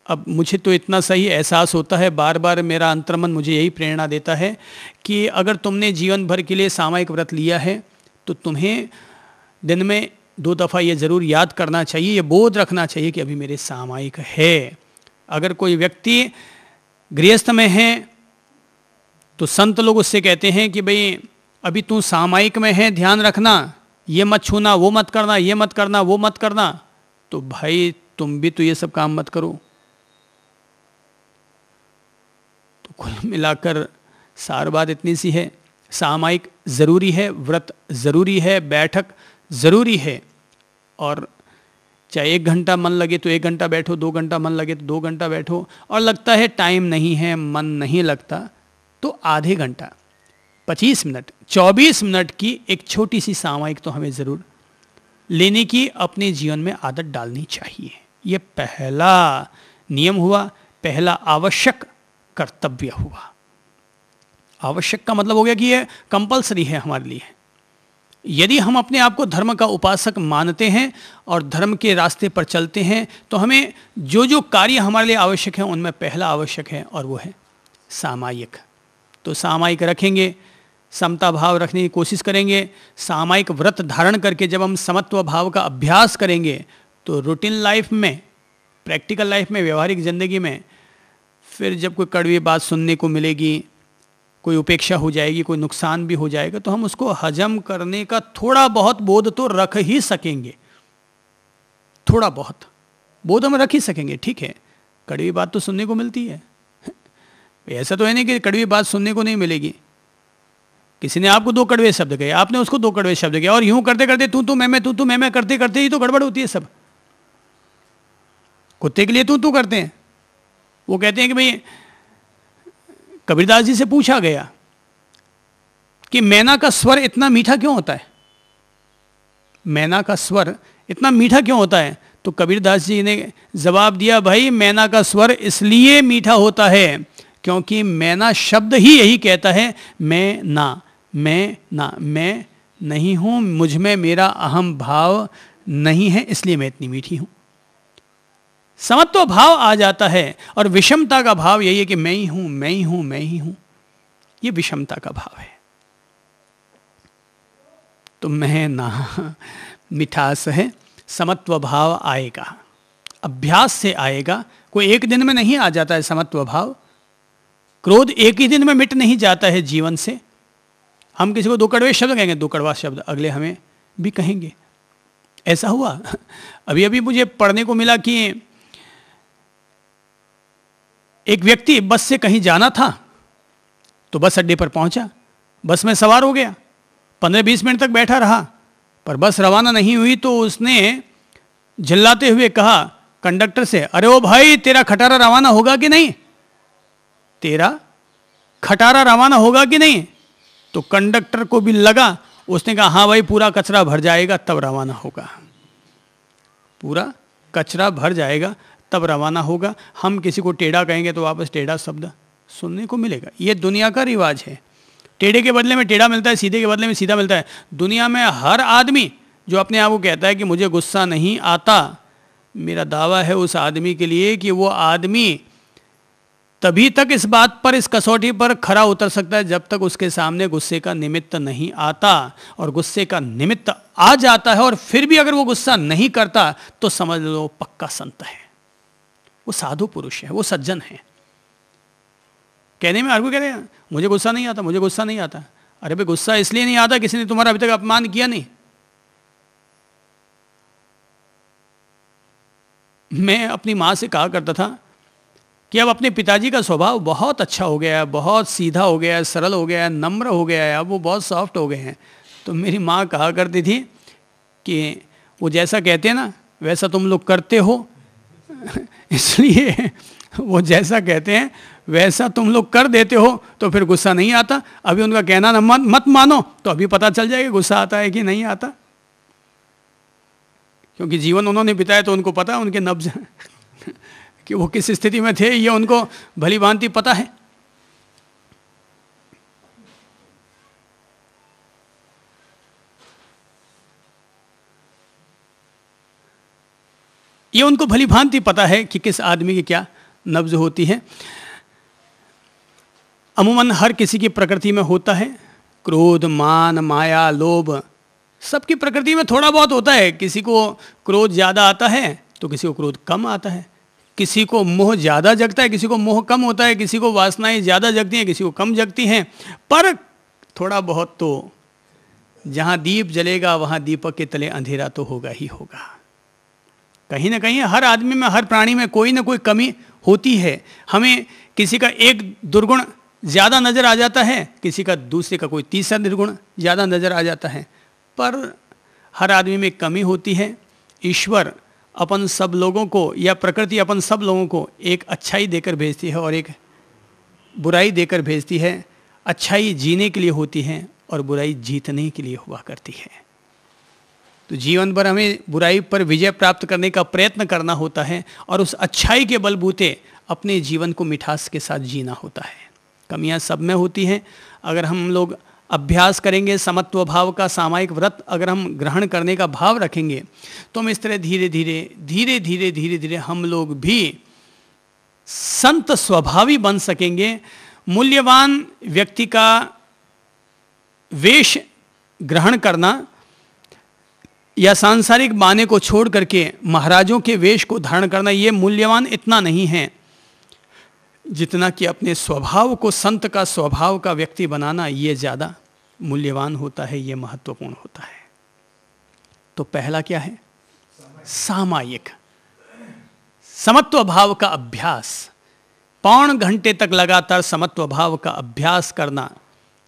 अब मुझे तो इतना सही एहसास होता है, बार बार मेरा अंतर्मन मुझे यही प्रेरणा देता है कि अगर तुमने जीवन भर के लिए सामयिक व्रत लिया है तो तुम्हें दिन में 2 दफ़ा ये ज़रूर याद करना चाहिए, ये बोध रखना चाहिए कि अभी मेरे सामयिक है। अगर कोई व्यक्ति गृहस्थ में है तो संत लोग उससे कहते हैं कि भाई अभी तू सामयिक में है, ध्यान रखना, ये मत छूना, वो मत करना, ये मत करना, वो मत करना। तो भाई तुम भी तो ये सब काम मत करो। तो कुल मिलाकर सार बात इतनी सी है, सामयिक ज़रूरी है, व्रत ज़रूरी है, बैठक ज़रूरी है। और चाहे 1 घंटा मन लगे तो 1 घंटा बैठो, 2 घंटा मन लगे तो 2 घंटा बैठो, और लगता है टाइम नहीं है, मन नहीं लगता, तो आधे घंटा, 25 मिनट, 24 मिनट की एक छोटी सी सामयिक तो हमें ज़रूर लेने की अपने जीवन में आदत डालनी चाहिए। ये पहला नियम हुआ, पहला आवश्यक कर्तव्य हुआ। आवश्यक का मतलब हो गया कि ये कंपलसरी है हमारे लिए। यदि हम अपने आप को धर्म का उपासक मानते हैं और धर्म के रास्ते पर चलते हैं तो हमें जो जो कार्य हमारे लिए आवश्यक है उनमें पहला आवश्यक है और वो है सामयिक। तो सामयिक रखेंगे, समता भाव रखने की कोशिश करेंगे। सामयिक व्रत धारण करके जब हम समत्व भाव का अभ्यास करेंगे तो रूटीन लाइफ में, प्रैक्टिकल लाइफ में, व्यवहारिक ज़िंदगी में फिर जब कोई कड़वी बात सुनने को मिलेगी, कोई उपेक्षा हो जाएगी, कोई नुकसान भी हो जाएगा, तो हम उसको हजम करने का थोड़ा बहुत बोध तो रख ही सकेंगे। थोड़ा बहुत बोध हम रख ही सकेंगे। ठीक है, कड़वी बात तो सुनने को मिलती है, ऐसा तो है नहीं कि कड़वी बात सुनने को नहीं मिलेगी। किसी ने आपको 2 कड़वे शब्द कहे, आपने उसको 2 कड़वे शब्द कहे, और यूं करते करते तू मैं करते करते ही तो गड़बड़ होती है सब। कुत्ते के लिए तू करते हैं। वो कहते हैं कि भाई कबीरदास जी से पूछा गया कि मैना का स्वर इतना मीठा क्यों होता है, मैना का स्वर इतना मीठा क्यों होता है? तो कबीरदास जी ने जवाब दिया, भाई मैना का स्वर इसलिए मीठा होता है क्योंकि मैना शब्द ही यही कहता है, मैं ना, मैं नहीं हूं, मुझ में मेरा अहम भाव नहीं है, इसलिए मैं इतनी मीठी हूं। समत्व भाव आ जाता है और विषमता का भाव यही है कि मैं ही हूं, मैं ही हूं, मैं ही हूं। ये विषमता का भाव है। तो मैं ना मिठास है, समत्व भाव आएगा, अभ्यास से आएगा। कोई एक दिन में नहीं आ जाता है समत्व भाव। क्रोध एक ही दिन में मिट नहीं जाता है जीवन से। हम किसी को 2 कड़वे शब्द कहेंगे, 2 कड़वा शब्द अगले हमें भी कहेंगे। ऐसा हुआ अभी अभी मुझे पढ़ने को मिला कि एक व्यक्ति बस से कहीं जाना था तो बस अड्डे पर पहुंचा, बस में सवार हो गया, 15-20 मिनट तक बैठा रहा, पर बस रवाना नहीं हुई तो उसने चिल्लाते हुए कहा कंडक्टर से, अरे ओ भाई तेरा खटारा रवाना होगा कि नहीं, तेरा खटारा रवाना होगा कि नहीं? तो कंडक्टर को भी लगा, उसने कहा हाँ भाई पूरा कचरा भर जाएगा तब रवाना होगा, पूरा कचरा भर जाएगा तब रवाना होगा। हम किसी को टेढ़ा कहेंगे तो वापस टेढ़ा शब्द सुनने को मिलेगा। ये दुनिया का रिवाज है। टेढ़े के बदले में टेढ़ा मिलता है, सीधे के बदले में सीधा मिलता है। दुनिया में हर आदमी जो अपने आप को कहता है कि मुझे गुस्सा नहीं आता, मेरा दावा है उस आदमी के लिए कि वो आदमी तभी तक इस बात पर, इस कसौटी पर खरा उतर सकता है जब तक उसके सामने गुस्से का निमित्त नहीं आता। और गुस्से का निमित्त आ जाता है और फिर भी अगर वो गुस्सा नहीं करता तो समझ लो पक्का संत है, वो साधु पुरुष है, वो सज्जन है। कहने में हर कोई कह रहे हैं मुझे गुस्सा नहीं आता, मुझे गुस्सा नहीं आता। अरे भाई गुस्सा इसलिए नहीं आता किसी ने तुम्हारा अभी तक अपमान किया नहीं। मैं अपनी माँ से कहा करता था कि अब अपने पिताजी का स्वभाव बहुत अच्छा हो गया है, बहुत सीधा हो गया है, सरल हो गया है, नम्र हो गया है, अब वो बहुत सॉफ्ट हो गए हैं। तो मेरी माँ कहा करती थी कि वो जैसा कहते हैं ना वैसा तुम लोग करते हो इसलिए वो जैसा कहते हैं वैसा तुम लोग कर देते हो तो फिर गुस्सा नहीं आता। अभी उनका कहना ना मत मानो तो अभी पता चल जाएगा गुस्सा आता है कि नहीं आता, क्योंकि जीवन उन्होंने बिताया तो उनको पता है उनके नब्ज कि वो किस स्थिति में थे, ये उनको भली भांति पता है। ये उनको भली भांति पता है कि किस आदमी की क्या नब्ज होती है। अमूमन हर किसी की प्रकृति में होता है क्रोध, मान, माया, लोभ, सबकी प्रकृति में थोड़ा बहुत होता है। किसी को क्रोध ज़्यादा आता है तो किसी को क्रोध कम आता है, किसी को मोह ज़्यादा जगता है, किसी को मोह कम होता है, किसी को वासनाएं ज़्यादा जगती हैं, किसी को कम जगती हैं। पर थोड़ा बहुत तो जहाँ दीप जलेगा वहाँ दीपक के तले अंधेरा तो होगा ही होगा। कहीं ना कहीं हर आदमी में, हर प्राणी में कोई ना कोई कमी होती है। हमें किसी का एक दुर्गुण ज़्यादा नज़र आ जाता है, किसी का दूसरे का कोई तीसरा निर्गुण ज़्यादा नज़र आ जाता है, पर हर आदमी में कमी होती है। ईश्वर अपन सब लोगों को या प्रकृति अपन सब लोगों को एक अच्छाई देकर भेजती है और एक बुराई देकर भेजती है। अच्छाई जीने के लिए होती है और बुराई जीतने के लिए हुआ करती है। तो जीवन भर हमें बुराई पर विजय प्राप्त करने का प्रयत्न करना होता है और उस अच्छाई के बलबूते अपने जीवन को मिठास के साथ जीना होता है। कमियां सब में होती हैं। अगर हम लोग अभ्यास करेंगे समत्व भाव का, सामायिक व्रत अगर हम ग्रहण करने का भाव रखेंगे तो हम इस तरह धीरे धीरे हम लोग भी संत स्वभावी बन सकेंगे। मूल्यवान व्यक्ति का वेश ग्रहण करना या सांसारिक बाने को छोड़ करके महाराजों के वेश को धारण करना, ये मूल्यवान इतना नहीं है जितना कि अपने स्वभाव को संत का स्वभाव का व्यक्ति बनाना ये ज़्यादा मूल्यवान होता है, ये महत्वपूर्ण होता है। तो पहला क्या है? सामायिक समत्व भाव का अभ्यास। पौन घंटे तक लगातार समत्व भाव का अभ्यास करना,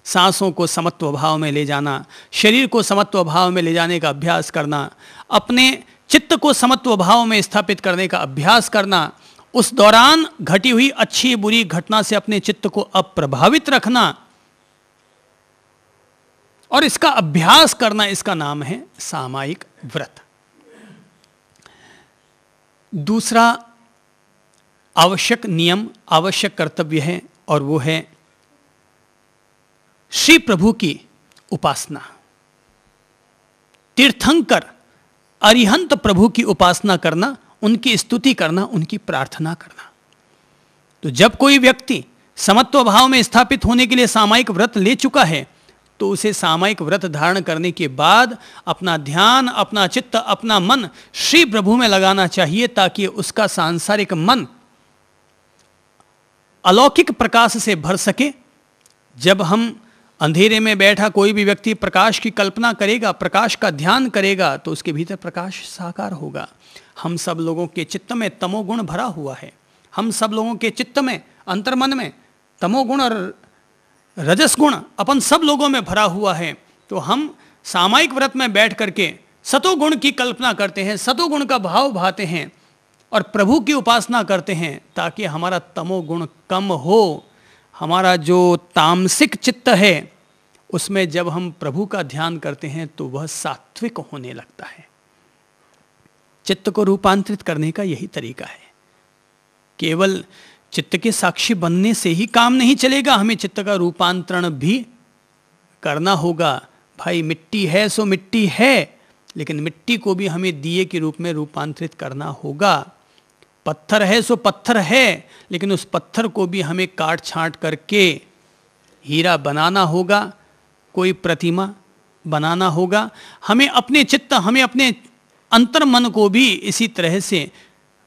सांसों को समत्व भाव में ले जाना, शरीर को समत्व भाव में ले जाने का अभ्यास करना, अपने चित्त को समत्व भाव में स्थापित करने का अभ्यास करना, उस दौरान घटी हुई अच्छी बुरी घटना से अपने चित्त को अप्रभावित रखना और इसका अभ्यास करना, इसका नाम है सामायिक व्रत। दूसरा आवश्यक नियम, आवश्यक कर्तव्य है और वो है श्री प्रभु की उपासना। तीर्थंकर अरिहंत प्रभु की उपासना करना, उनकी स्तुति करना, उनकी प्रार्थना करना। तो जब कोई व्यक्ति समत्व भाव में स्थापित होने के लिए सामायिक व्रत ले चुका है तो उसे सामायिक व्रत धारण करने के बाद अपना ध्यान, अपना चित्त, अपना मन श्री प्रभु में लगाना चाहिए ताकि उसका सांसारिक मन अलौकिक प्रकाश से भर सके। जब हम अंधेरे में बैठा कोई भी व्यक्ति प्रकाश की कल्पना करेगा, प्रकाश का ध्यान करेगा तो उसके भीतर प्रकाश साकार होगा। हम सब लोगों के चित्त में तमोगुण भरा हुआ है। हम सब लोगों के चित्त में, अंतर्मन में तमोगुण और रजस गुण अपन सब लोगों में भरा हुआ है। तो हम सामायिक व्रत में बैठ करके सतोगुण की कल्पना करते हैं, सतोगुण का भाव भाते हैं और प्रभु की उपासना करते हैं ताकि हमारा तमोगुण कम हो। हमारा जो तामसिक चित्त है उसमें जब हम प्रभु का ध्यान करते हैं तो वह सात्विक होने लगता है। चित्त को रूपांतरित करने का यही तरीका है। केवल चित्त के साक्षी बनने से ही काम नहीं चलेगा, हमें चित्त का रूपांतरण भी करना होगा। भाई मिट्टी है सो मिट्टी है, लेकिन मिट्टी को भी हमें दिए के रूप में रूपांतरित करना होगा। पत्थर है सो पत्थर है, लेकिन उस पत्थर को भी हमें काट छांट करके हीरा बनाना होगा, कोई प्रतिमा बनाना होगा। हमें अपने चित्त, हमें अपने अंतर्मन को भी इसी तरह से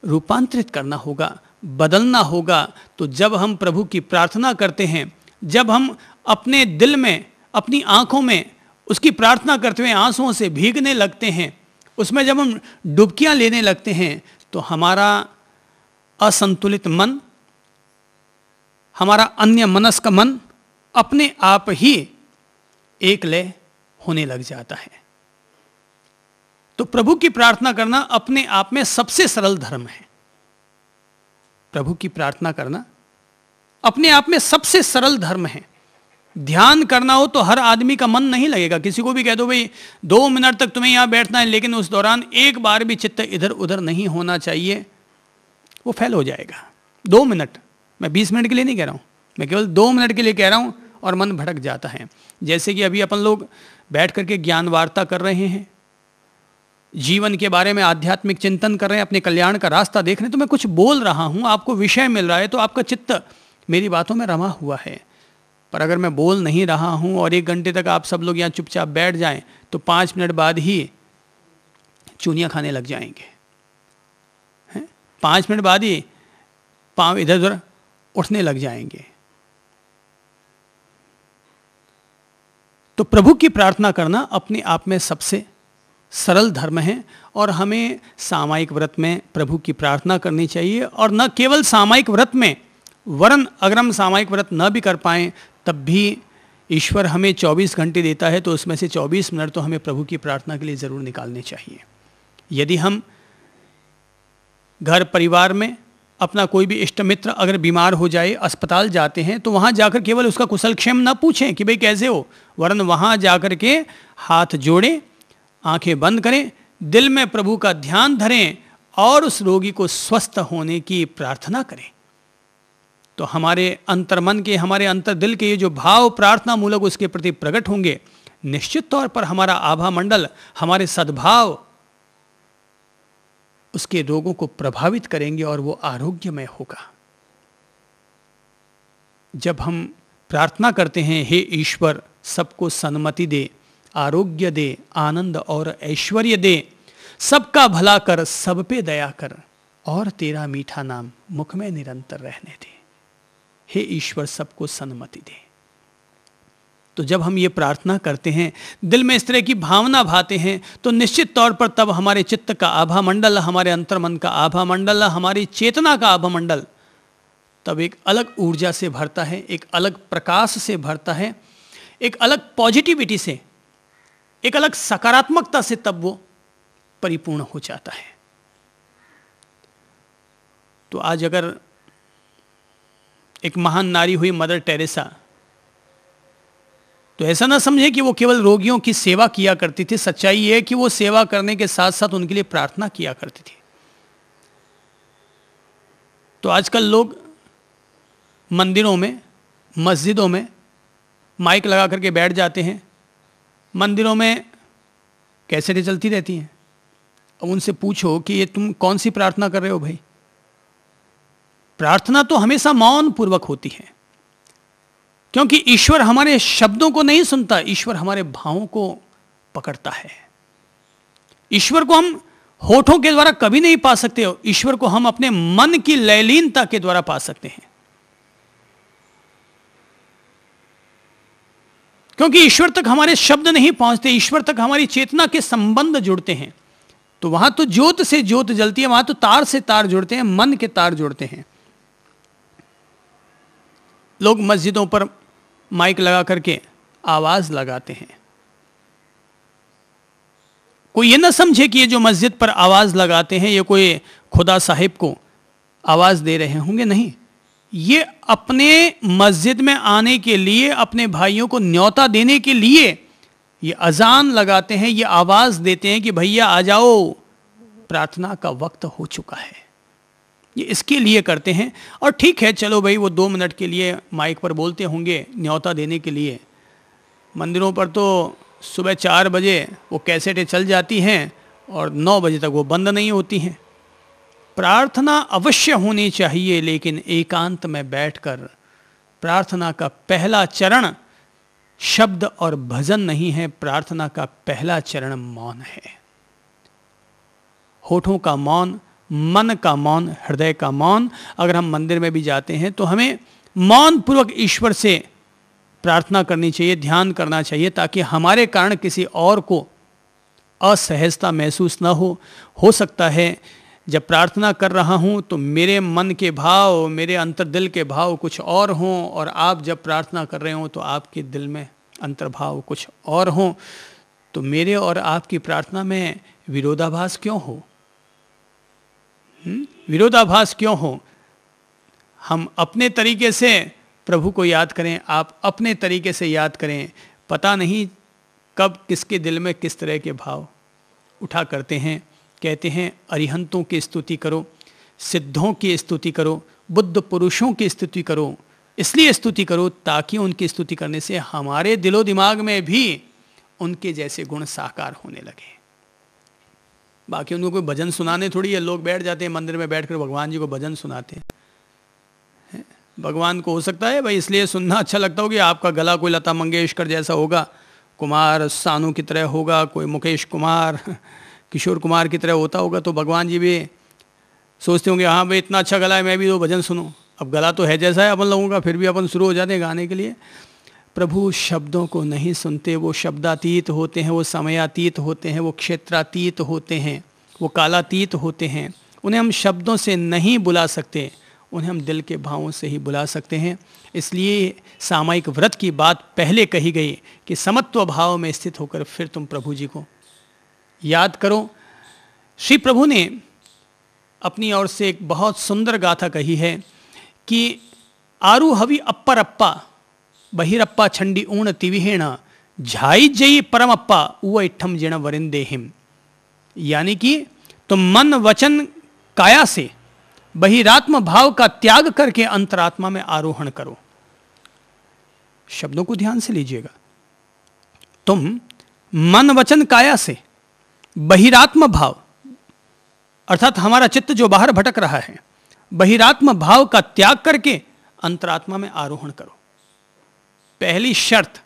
रूपांतरित करना होगा, बदलना होगा। तो जब हम प्रभु की प्रार्थना करते हैं, जब हम अपने दिल में, अपनी आंखों में उसकी प्रार्थना करते हुए आंसुओं से भीगने लगते हैं, उसमें जब हम डुबकियां लेने लगते हैं तो हमारा असंतुलित मन, हमारा अन्य मनस्क मन अपने आप ही एक लय होने लग जाता है। तो प्रभु की प्रार्थना करना अपने आप में सबसे सरल धर्म है। प्रभु की प्रार्थना करना अपने आप में सबसे सरल धर्म है। ध्यान करना हो तो हर आदमी का मन नहीं लगेगा। किसी को भी कह दो भाई 2 मिनट तक तुम्हें यहां बैठना है, लेकिन उस दौरान एक बार भी चित्त इधर उधर नहीं होना चाहिए, वो फेल हो जाएगा। 2 मिनट, मैं 20 मिनट के लिए नहीं कह रहा हूं, मैं केवल 2 मिनट के लिए कह रहा हूं और मन भटक जाता है। जैसे कि अभी अपन लोग बैठ करके ज्ञान वार्ता कर रहे हैं, जीवन के बारे में आध्यात्मिक चिंतन कर रहे हैं, अपने कल्याण का रास्ता देख रहे हैं, तो मैं कुछ बोल रहा हूं, आपको विषय मिल रहा है, तो आपका चित्त मेरी बातों में रमा हुआ है। पर अगर मैं बोल नहीं रहा हूं और 1 घंटे तक आप सब लोग यहाँ चुपचाप बैठ जाएं, तो 5 मिनट बाद ही चूनियां खाने लग जाएंगे। 5 मिनट बाद ही पांव इधर उधर उठने लग जाएंगे। तो प्रभु की प्रार्थना करना अपने आप में सबसे सरल धर्म है, और हमें सामायिक व्रत में प्रभु की प्रार्थना करनी चाहिए। और न केवल सामायिक व्रत में, वरन अगर हम सामायिक व्रत न भी कर पाएं तब भी ईश्वर हमें 24 घंटे देता है, तो उसमें से 24 मिनट तो हमें प्रभु की प्रार्थना के लिए ज़रूर निकालने चाहिए। यदि हम घर परिवार में अपना कोई भी इष्ट मित्र अगर बीमार हो जाए, अस्पताल जाते हैं, तो वहाँ जाकर केवल उसका कुशल क्षेम न पूछें कि भाई कैसे हो, वरन वहाँ जाकर के हाथ जोड़ें, आंखें बंद करें, दिल में प्रभु का ध्यान धरें और उस रोगी को स्वस्थ होने की प्रार्थना करें। तो हमारे अंतर्मन के, हमारे अंतर्दिल के ये जो भाव प्रार्थना मूलक उसके प्रति प्रकट होंगे, निश्चित तौर पर हमारा आभा मंडल, हमारे सद्भाव उसके रोगों को प्रभावित करेंगे और वो आरोग्यमय होगा। जब हम प्रार्थना करते हैं, हे ईश्वर सबको सन्मति दे, आरोग्य दे, आनंद और ऐश्वर्य दे, सबका भला कर, सब पे दया कर, और तेरा मीठा नाम मुख में निरंतर रहने दे। हे ईश्वर सबको सन्मति दे। तो जब हम ये प्रार्थना करते हैं, दिल में इस तरह की भावना भाते हैं, तो निश्चित तौर पर तब हमारे चित्त का आभा मंडल, हमारे अंतर्मन का आभा मंडल, हमारी चेतना का आभा मंडल तब एक अलग ऊर्जा से भरता है, एक अलग प्रकाश से भरता है, एक अलग पॉजिटिविटी से, एक अलग सकारात्मकता से तब वो परिपूर्ण हो जाता है। तो आज अगर एक महान नारी हुई मदर टेरेसा, तो ऐसा ना समझे कि वो केवल रोगियों की सेवा किया करती थी। सच्चाई ये है कि वो सेवा करने के साथ साथ उनके लिए प्रार्थना किया करती थी। तो आजकल लोग मंदिरों में, मस्जिदों में माइक लगा करके बैठ जाते हैं, मंदिरों में कैसेटें चलती रहती हैं। अब उनसे पूछो कि ये तुम कौन सी प्रार्थना कर रहे हो भाई? प्रार्थना तो हमेशा मौन पूर्वक होती है, क्योंकि ईश्वर हमारे शब्दों को नहीं सुनता, ईश्वर हमारे भावों को पकड़ता है। ईश्वर को हम होठों के द्वारा कभी नहीं पा सकते हो, ईश्वर को हम अपने मन की लयलीनता के द्वारा पा सकते हैं। क्योंकि ईश्वर तक हमारे शब्द नहीं पहुंचते, ईश्वर तक हमारी चेतना के संबंध जुड़ते हैं। तो वहां तो ज्योत से ज्योत जलती है, वहां तो तार से तार जुड़ते हैं, मन के तार जुड़ते हैं। लोग मस्जिदों पर माइक लगा करके आवाज लगाते हैं। कोई ये ना समझे कि ये जो मस्जिद पर आवाज लगाते हैं ये कोई खुदा साहिब को आवाज दे रहे होंगे, नहीं। ये अपने मस्जिद में आने के लिए, अपने भाइयों को न्योता देने के लिए ये अजान लगाते हैं, ये आवाज देते हैं कि भैया आ जाओ, प्रार्थना का वक्त हो चुका है। ये इसके लिए करते हैं। और ठीक है, चलो भाई, वो 2 मिनट के लिए माइक पर बोलते होंगे न्योता देने के लिए। मंदिरों पर तो सुबह 4 बजे वो कैसेटें चल जाती हैं और 9 बजे तक वो बंद नहीं होती हैं। प्रार्थना अवश्य होनी चाहिए, लेकिन एकांत में बैठकर। प्रार्थना का पहला चरण शब्द और भजन नहीं है, प्रार्थना का पहला चरण मौन है। होठों का मौन, मन का मौन, हृदय का मौन। अगर हम मंदिर में भी जाते हैं तो हमें मौन पूर्वक ईश्वर से प्रार्थना करनी चाहिए, ध्यान करना चाहिए, ताकि हमारे कारण किसी और को असहजता महसूस न हो सकता है जब प्रार्थना कर रहा हूँ तो मेरे मन के भाव, मेरे अंतर्दिल के भाव कुछ और हों, और आप जब प्रार्थना कर रहे हो तो आपके दिल में अंतर्भाव कुछ और हों। तो मेरे और आपकी प्रार्थना में विरोधाभास क्यों हो? विरोधाभास क्यों हो? हम अपने तरीके से प्रभु को याद करें, आप अपने तरीके से याद करें। पता नहीं कब किसके दिल में किस तरह के भाव उठा करते हैं। कहते हैं अरिहंतों की स्तुति करो, सिद्धों की स्तुति करो, बुद्ध पुरुषों की स्तुति करो। इसलिए स्तुति करो ताकि उनकी स्तुति करने से हमारे दिलो दिमाग में भी उनके जैसे गुण साकार होने लगे। बाकी उनको कोई भजन सुनाने थोड़ी है, लोग बैठ जाते हैं मंदिर में बैठकर भगवान जी को भजन सुनाते हैं। भगवान को हो सकता है भाई इसलिए सुनना अच्छा लगता हो कि आपका गला कोई लता मंगेशकर जैसा होगा, कुमार सानू की तरह होगा, कोई मुकेश कुमार किशोर कुमार की तरह होता होगा, तो भगवान जी भी सोचते होंगे हाँ भाई इतना अच्छा गला है, मैं भी तो भजन सुनूं। अब गला तो है जैसा है अपन लोगों का, फिर भी अपन शुरू हो जाते हैं गाने के लिए। प्रभु शब्दों को नहीं सुनते, वो शब्दातीत होते हैं, वो समयातीत होते हैं, वो क्षेत्रातीत होते हैं, वो कालातीत होते हैं। उन्हें हम शब्दों से नहीं बुला सकते, उन्हें हम दिल के भावों से ही बुला सकते हैं। इसलिए सामायिक व्रत की बात पहले कही गई कि समत्व भाव में स्थित होकर फिर तुम प्रभु जी को याद करो। श्री प्रभु ने अपनी ओर से एक बहुत सुंदर गाथा कही है कि आरूहवि अप्परप्पा बहिरप्पा छंडी ऊण तिविहेण झाई जयी परमप्पा उ इठम जिण वरिंदेहिम। यानी कि तुम मन वचन काया से बहिरात्म भाव का त्याग करके अंतरात्मा में आरोहण करो। शब्दों को ध्यान से लीजिएगा। तुम मन वचन काया से बहिरात्म भाव, अर्थात हमारा चित्त जो बाहर भटक रहा है, बहिरात्म भाव का त्याग करके अंतरात्मा में आरोहण करो। पहली शर्त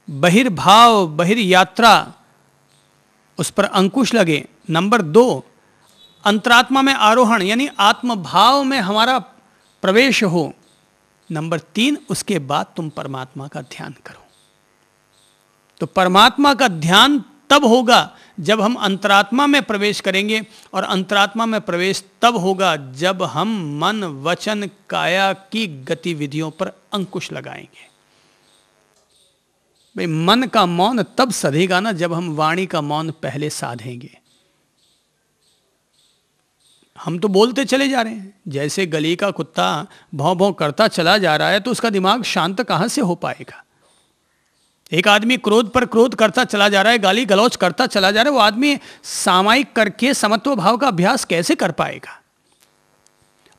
बहिर्भाव बहिर्यात्रा, उस पर अंकुश लगे। नंबर 2 अंतरात्मा में आरोहण यानी आत्म भाव में हमारा प्रवेश हो। नंबर 3 उसके बाद तुम परमात्मा का ध्यान करो। तो परमात्मा का ध्यान तब होगा जब हम अंतरात्मा में प्रवेश करेंगे, और अंतरात्मा में प्रवेश तब होगा जब हम मन वचन काया की गतिविधियों पर अंकुश लगाएंगे। भाई मन का मौन तब सधेगा ना जब हम वाणी का मौन पहले साधेंगे। हम तो बोलते चले जा रहे हैं, जैसे गली का कुत्ता भौं भौं करता चला जा रहा है, तो उसका दिमाग शांत कहां से हो पाएगा। एक आदमी क्रोध पर क्रोध करता चला जा रहा है, गाली गलौज करता चला जा रहा है, वो आदमी सामायिक करके समत्व भाव का अभ्यास कैसे कर पाएगा।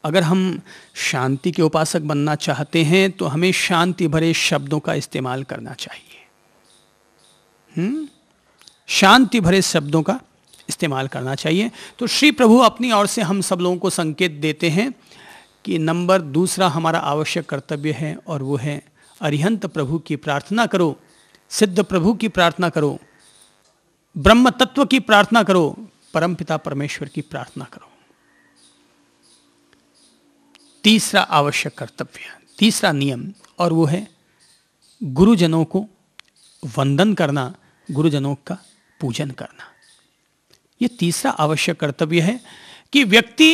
अगर हम शांति के उपासक बनना चाहते हैं तो हमें शांति भरे शब्दों का इस्तेमाल करना चाहिए। शांति भरे शब्दों का इस्तेमाल करना चाहिए। तो श्री प्रभु अपनी ओर से हम सब लोगों को संकेत देते हैं कि नंबर 2 हमारा आवश्यक कर्तव्य है, और वो है अरिहंत प्रभु की प्रार्थना करो, सिद्ध प्रभु की प्रार्थना करो, ब्रह्म तत्व की प्रार्थना करो, परमपिता परमेश्वर की प्रार्थना करो। तीसरा आवश्यक कर्तव्य, तीसरा नियम, और वो है गुरुजनों को वंदन करना, गुरुजनों का पूजन करना। ये तीसरा आवश्यक कर्तव्य है कि व्यक्ति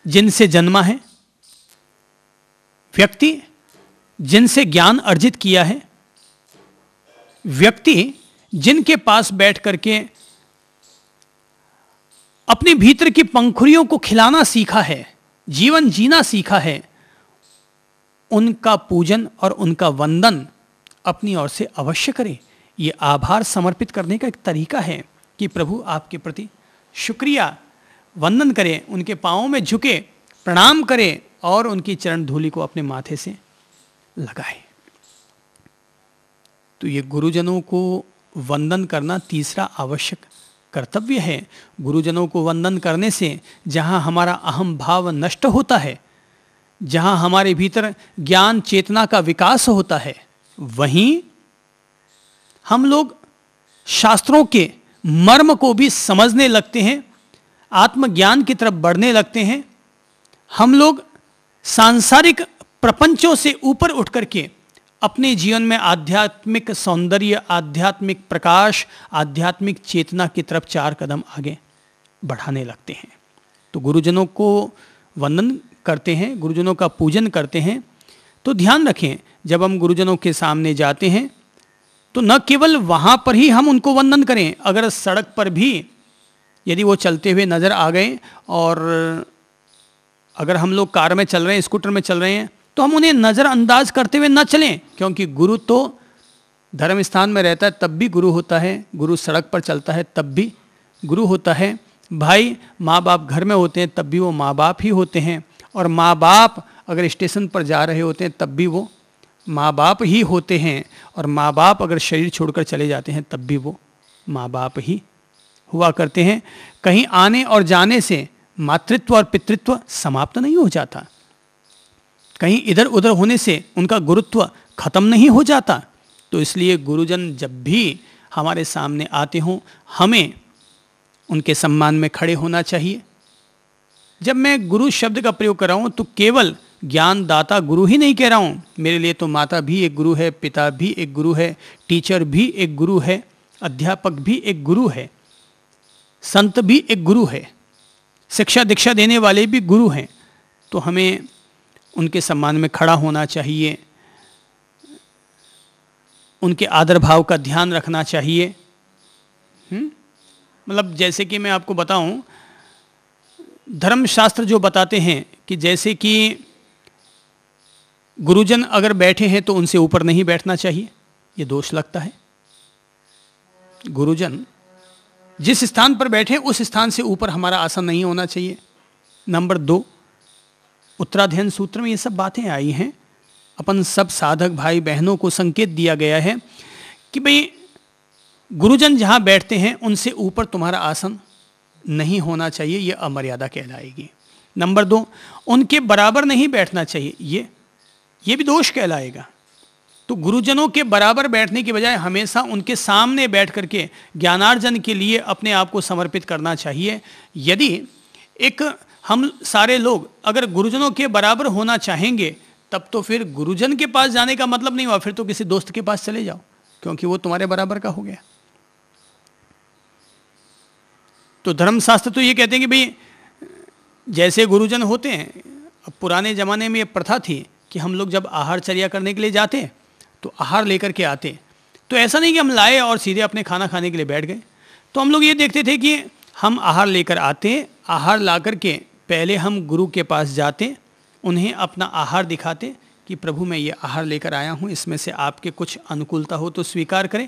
जिनसे जन्मा है, व्यक्ति जिनसे ज्ञान अर्जित किया है, व्यक्ति जिनके पास बैठ करके अपने भीतर की पंखुड़ियों को खिलाना सीखा है, जीवन जीना सीखा है, उनका पूजन और उनका वंदन अपनी ओर से अवश्य करें। ये आभार समर्पित करने का एक तरीका है कि प्रभु आपके प्रति शुक्रिया, वंदन करें, उनके पांवों में झुके, प्रणाम करें और उनकी चरण धूलि को अपने माथे से लगाए। तो ये गुरुजनों को वंदन करना तीसरा आवश्यक कर्तव्य है। गुरुजनों को वंदन करने से जहाँ हमारा अहम भाव नष्ट होता है, जहाँ हमारे भीतर ज्ञान चेतना का विकास होता है, वहीं हम लोग शास्त्रों के मर्म को भी समझने लगते हैं, आत्मज्ञान की तरफ बढ़ने लगते हैं। हम लोग सांसारिक प्रपंचों से ऊपर उठ करके अपने जीवन में आध्यात्मिक सौंदर्य, आध्यात्मिक प्रकाश, आध्यात्मिक चेतना की तरफ 4 कदम आगे बढ़ाने लगते हैं। तो गुरुजनों को वंदन करते हैं, गुरुजनों का पूजन करते हैं, तो ध्यान रखें जब हम गुरुजनों के सामने जाते हैं तो न केवल वहाँ पर ही हम उनको वंदन करें, अगर सड़क पर भी यदि वो चलते हुए नज़र आ गए, और अगर हम लोग कार में चल रहे हैं, स्कूटर में चल रहे हैं, तो हम उन्हें नज़रअंदाज करते हुए न चलें, क्योंकि गुरु तो धर्म स्थान में रहता है तब भी गुरु होता है, गुरु सड़क पर चलता है तब भी गुरु होता है। भाई माँ बाप घर में होते हैं तब भी वो माँ बाप ही होते हैं, और माँ बाप अगर स्टेशन पर जा रहे होते हैं तब भी वो माँ बाप ही होते हैं, और माँ बाप अगर शरीर छोड़कर चले जाते हैं तब भी वो माँ बाप ही हुआ करते हैं। कहीं आने और जाने से मातृत्व और पितृत्व समाप्त नहीं हो जाता, कहीं इधर उधर होने से उनका गुरुत्व खत्म नहीं हो जाता। तो इसलिए गुरुजन जब भी हमारे सामने आते हों, हमें उनके सम्मान में खड़े होना चाहिए। जब मैं गुरु शब्द का प्रयोग कर रहा हूं तो केवल ज्ञानदाता गुरु ही नहीं कह रहा हूं, मेरे लिए तो माता भी एक गुरु है, पिता भी एक गुरु है, टीचर भी एक गुरु है, अध्यापक भी एक गुरु है, संत भी एक गुरु है, शिक्षा दीक्षा देने वाले भी गुरु हैं। तो हमें उनके सम्मान में खड़ा होना चाहिए, उनके आदर भाव का ध्यान रखना चाहिए। मतलब जैसे कि मैं आपको बताऊं, धर्मशास्त्र जो बताते हैं कि जैसे कि गुरुजन अगर बैठे हैं तो उनसे ऊपर नहीं बैठना चाहिए, ये दोष लगता है। गुरुजन जिस स्थान पर बैठे उस स्थान से ऊपर हमारा आसन नहीं होना चाहिए। नंबर 2, उत्तराध्ययन सूत्र में ये सब बातें आई हैं। अपन सब साधक भाई बहनों को संकेत दिया गया है कि भाई गुरुजन जहां बैठते हैं उनसे ऊपर तुम्हारा आसन नहीं होना चाहिए, यह अमर्यादा कहलाएगी। नंबर 2, उनके बराबर नहीं बैठना चाहिए, ये भी दोष कहलाएगा। तो गुरुजनों के बराबर बैठने की बजाय हमेशा उनके सामने बैठ करके ज्ञानार्जन के लिए अपने आप को समर्पित करना चाहिए। यदि हम सारे लोग अगर गुरुजनों के बराबर होना चाहेंगे तब तो फिर गुरुजन के पास जाने का मतलब नहीं हुआ, फिर तो किसी दोस्त के पास चले जाओ, क्योंकि वो तुम्हारे बराबर का हो गया। तो धर्मशास्त्र तो ये कहते हैं कि भाई जैसे गुरुजन होते हैं, अब पुराने ज़माने में ये प्रथा थी कि हम लोग जब आहार चर्या करने के लिए जाते तो आहार लेकर के आते, तो ऐसा नहीं कि हम लाए और सीधे अपने खाना खाने के लिए बैठ गए। तो हम लोग ये देखते थे कि हम आहार लेकर आते, आहार ला कर के पहले हम गुरु के पास जाते, उन्हें अपना आहार दिखाते कि प्रभु मैं ये आहार लेकर आया हूँ, इसमें से आपके कुछ अनुकूलता हो तो स्वीकार करें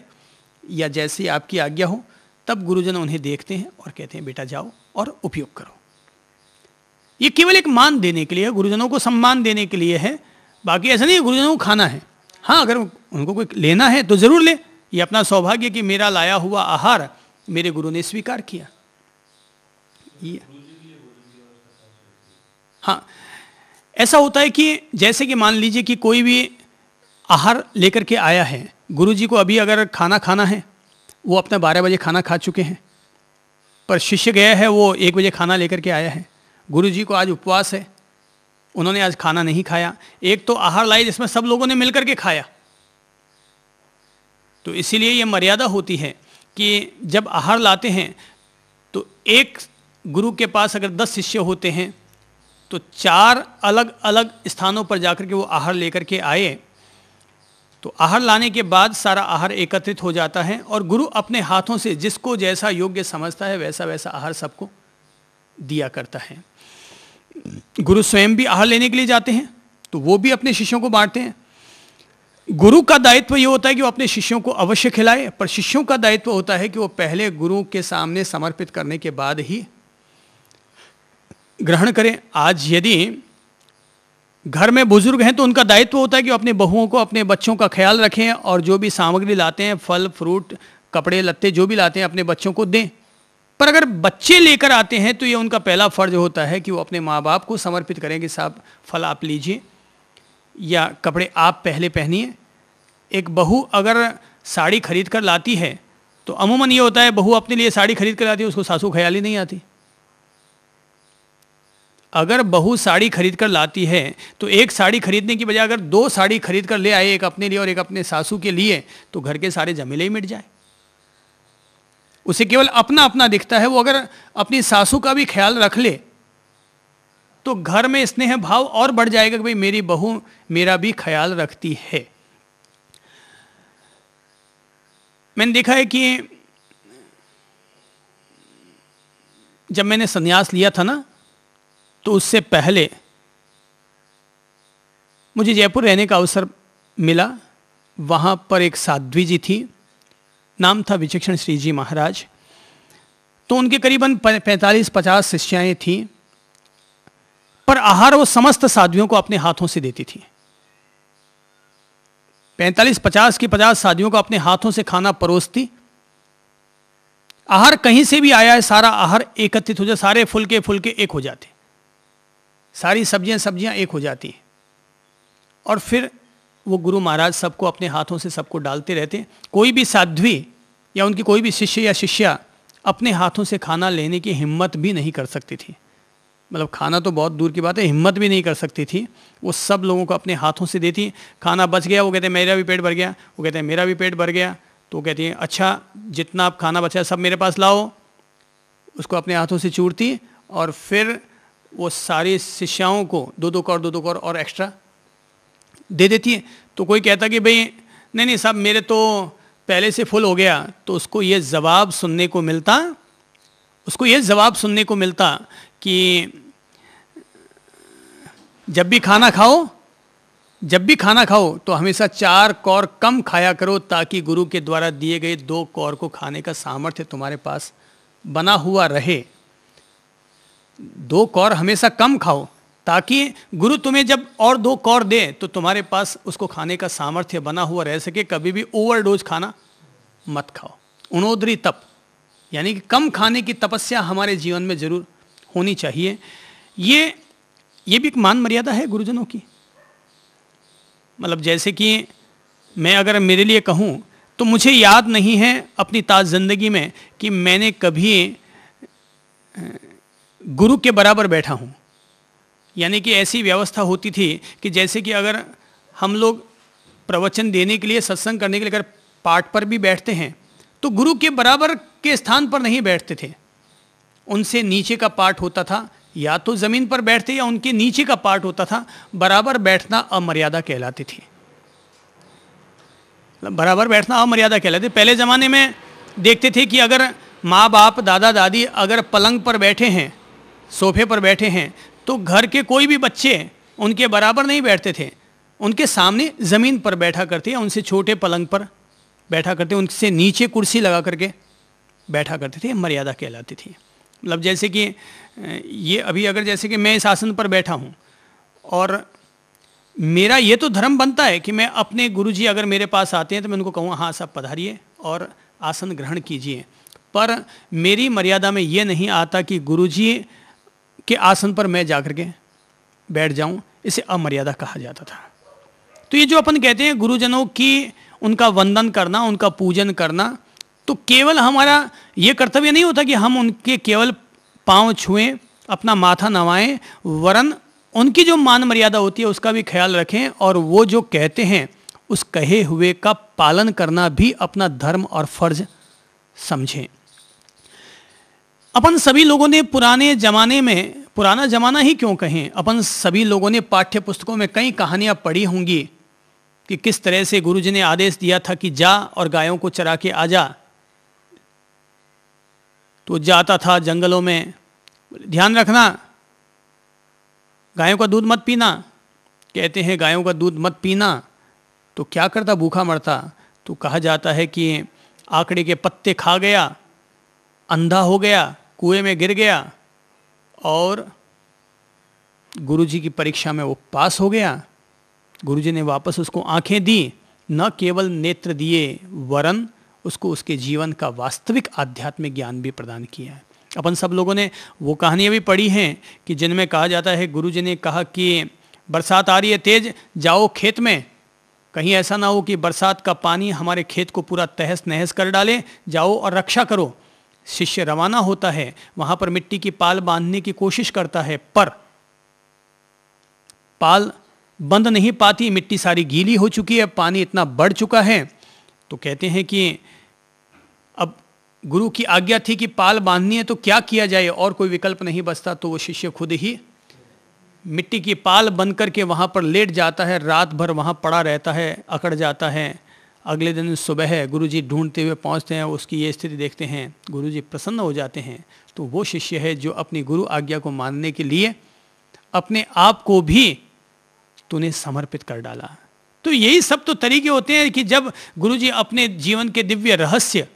या जैसी आपकी आज्ञा हो। तब गुरुजन उन्हें देखते हैं और कहते हैं बेटा जाओ और उपयोग करो। ये केवल एक मान देने के लिए है, गुरुजनों को सम्मान देने के लिए है, बाकी ऐसा नहीं है गुरुजनों को खाना है। हाँ, अगर उनको कोई लेना है तो जरूर ले, ये अपना सौभाग्य कि मेरा लाया हुआ आहार मेरे गुरु ने स्वीकार किया। ये हाँ, ऐसा होता है कि जैसे कि मान लीजिए कि कोई भी आहार लेकर के आया है, गुरुजी को अभी अगर खाना खाना है, वो अपने 12 बजे खाना खा चुके हैं, पर शिष्य गया है वो 1 बजे खाना लेकर के आया है। गुरुजी को आज उपवास है, उन्होंने आज खाना नहीं खाया, एक तो आहार लाई जिसमें सब लोगों ने मिलकर के खाया। तो इसीलिए ये मर्यादा होती है कि जब आहार लाते हैं तो एक गुरु के पास अगर 10 शिष्य होते हैं तो 4 अलग अलग स्थानों पर जाकर के वो आहार लेकर के आए, तो आहार लाने के बाद सारा आहार एकत्रित हो जाता है और गुरु अपने हाथों से जिसको जैसा योग्य समझता है वैसा वैसा आहार सबको दिया करता है। गुरु स्वयं भी आहार लेने के लिए जाते हैं तो वो भी अपने शिष्यों को बांटते हैं। गुरु का दायित्व ये होता है कि वो अपने शिष्यों को अवश्य खिलाए, पर शिष्यों का दायित्व होता है कि वो पहले गुरु के सामने समर्पित करने के बाद ही ग्रहण करें। आज यदि घर में बुजुर्ग हैं तो उनका दायित्व होता है कि अपने बहुओं को, अपने बच्चों का ख्याल रखें और जो भी सामग्री लाते हैं, फल फ्रूट कपड़े लत्ते जो भी लाते हैं, अपने बच्चों को दें। पर अगर बच्चे लेकर आते हैं तो ये उनका पहला फर्ज होता है कि वो अपने माँ बाप को समर्पित करें कि साहब फल आप लीजिए या कपड़े आप पहले पहनिए। एक बहू अगर साड़ी खरीद कर लाती है तो अमूमन ये होता है बहू अपने लिए साड़ी खरीद कर लाती है, उसको सासू ख्याल ही नहीं आती। अगर बहू साड़ी खरीद कर लाती है तो एक साड़ी खरीदने की बजाय अगर 2 साड़ी खरीद कर ले आए, एक अपने लिए और एक अपने सासू के लिए, तो घर के सारे झमेले ही मिट जाए। उसे केवल अपना अपना दिखता है। वो अगर अपनी सासू का भी ख्याल रख ले तो घर में स्नेह भाव और बढ़ जाएगा कि भाई मेरी बहू मेरा भी ख्याल रखती है। मैंने देखा है कि जब मैंने संन्यास लिया था ना, तो उससे पहले मुझे जयपुर रहने का अवसर मिला। वहाँ पर एक साध्वी जी थी, नाम था विचक्षण श्री जी महाराज। तो उनके करीबन 45-50 शिष्याएं थीं, पर आहार वो समस्त साध्वियों को अपने हाथों से देती थी। 45-50 की 50 साध्वियों को अपने हाथों से खाना परोसती, आहार कहीं से भी आया है, सारा आहार एकत्रित हो जाए, सारे फुलके फुलके एक हो जाते, सारी सब्जियां एक हो जाती हैं। और फिर वो गुरु महाराज सबको अपने हाथों से सबको डालते रहते। कोई भी साध्वी या उनकी कोई भी शिष्य या शिष्या अपने हाथों से खाना लेने की हिम्मत भी नहीं कर सकती थी। मतलब खाना तो बहुत दूर की बात है, हिम्मत भी नहीं कर सकती थी। वो सब लोगों को अपने हाथों से देती। खाना बच गया, वो कहते हैं मेरा भी पेट भर गया, वो कहते हैं मेरा भी पेट भर गया। तो वो कहती है अच्छा जितना आप खाना बचा सब मेरे पास लाओ। उसको अपने हाथों से चूरती और फिर वो सारी शिष्याओं को दो दो कौर और एक्स्ट्रा दे देती है। तो कोई कहता कि भाई नहीं नहीं साहब मेरे तो पहले से फुल हो गया, तो उसको ये जवाब सुनने को मिलता कि जब भी खाना खाओ तो हमेशा 4 कौर कम खाया करो, ताकि गुरु के द्वारा दिए गए 2 कौर को खाने का सामर्थ्य तुम्हारे पास बना हुआ रहे। 2 कौर हमेशा कम खाओ, ताकि गुरु तुम्हें जब और 2 कौर दे तो तुम्हारे पास उसको खाने का सामर्थ्य बना हुआ रह सके। कभी भी ओवरडोज खाना मत खाओ। उनोदरी तप यानी कि कम खाने की तपस्या हमारे जीवन में जरूर होनी चाहिए। ये भी एक मान मर्यादा है गुरुजनों की। मतलब जैसे कि मैं अगर मेरे लिए कहूँ तो मुझे याद नहीं है अपनी ताज़ ज़िंदगी में कि मैंने कभी गुरु के बराबर बैठा हूँ। यानी कि ऐसी व्यवस्था होती थी कि जैसे कि अगर हम लोग प्रवचन देने के लिए, सत्संग करने के लिए अगर पाठ पर भी बैठते हैं तो गुरु के बराबर के स्थान पर नहीं बैठते थे। उनसे नीचे का पाठ होता था, या तो ज़मीन पर बैठते या उनके नीचे का पाठ होता था। बराबर बैठना अमर्यादा कहलाती थी। बराबर बैठना अमर्यादा कहलाती। पहले ज़माने में देखते थे कि अगर माँ बाप दादा दादी अगर पलंग पर बैठे हैं, सोफे पर बैठे हैं, तो घर के कोई भी बच्चे उनके बराबर नहीं बैठते थे। उनके सामने ज़मीन पर बैठा करते या उनसे छोटे पलंग पर बैठा करते, उनसे नीचे कुर्सी लगा करके बैठा करते थे। मर्यादा कहलाती थी। मतलब जैसे कि ये अभी अगर जैसे कि मैं इस आसन पर बैठा हूँ और मेरा ये तो धर्म बनता है कि मैं अपने गुरुजी अगर मेरे पास आते हैं तो मैं उनको कहूँ हाँ साहब पधारिए और आसन ग्रहण कीजिए। पर मेरी मर्यादा में ये नहीं आता कि गुरुजी के आसन पर मैं जाकर के बैठ जाऊँ। इसे अमर्यादा कहा जाता था। तो ये जो अपन कहते हैं गुरुजनों की उनका वंदन करना, उनका पूजन करना, तो केवल हमारा ये कर्तव्य नहीं होता कि हम उनके केवल पांव छुएं, अपना माथा नवाएं, वरन उनकी जो मान मर्यादा होती है उसका भी ख्याल रखें और वो जो कहते हैं उस कहे हुए का पालन करना भी अपना धर्म और फर्ज समझें। अपन सभी लोगों ने पुराने जमाने में, पुराना जमाना ही क्यों कहें, अपन सभी लोगों ने पाठ्य पुस्तकों में कई कहानियां पढ़ी होंगी कि किस तरह से गुरुजी ने आदेश दिया था कि जा और गायों को चरा के आ जा। तो जाता था जंगलों में, ध्यान रखना गायों का दूध मत पीना। कहते हैं गायों का दूध मत पीना तो क्या करता, भूखा मरता। तो कहा जाता है कि आकड़े के पत्ते खा गया, अंधा हो गया, कुएं में गिर गया और गुरुजी की परीक्षा में वो पास हो गया। गुरुजी ने वापस उसको आंखें दी, न केवल नेत्र दिए वरन उसको उसके जीवन का वास्तविक आध्यात्मिक ज्ञान भी प्रदान किया है। अपन सब लोगों ने वो कहानियाँ भी पढ़ी हैं कि जिनमें कहा जाता है गुरुजी ने कहा कि बरसात आ रही है तेज, जाओ खेत में, कहीं ऐसा ना हो कि बरसात का पानी हमारे खेत को पूरा तहस नहस कर डाले, जाओ और रक्षा करो। शिष्य रवाना होता है, वहाँ पर मिट्टी की पाल बांधने की कोशिश करता है, पर पाल बंद नहीं पाती, मिट्टी सारी गीली हो चुकी है, पानी इतना बढ़ चुका है। तो कहते हैं कि अब गुरु की आज्ञा थी कि पाल बांधनी है तो क्या किया जाए, और कोई विकल्प नहीं बचता। तो वो शिष्य खुद ही मिट्टी की पाल बंद करके वहाँ पर लेट जाता है, रात भर वहाँ पड़ा रहता है, अकड़ जाता है। अगले दिन सुबह गुरुजी ढूंढते हुए पहुँचते हैं, उसकी ये स्थिति देखते हैं, गुरुजी प्रसन्न हो जाते हैं। तो वो शिष्य है जो अपनी गुरु आज्ञा को मानने के लिए अपने आप को भी तूने समर्पित कर डाला। तो यही सब तो तरीके होते हैं कि जब गुरुजी अपने जीवन के दिव्य रहस्य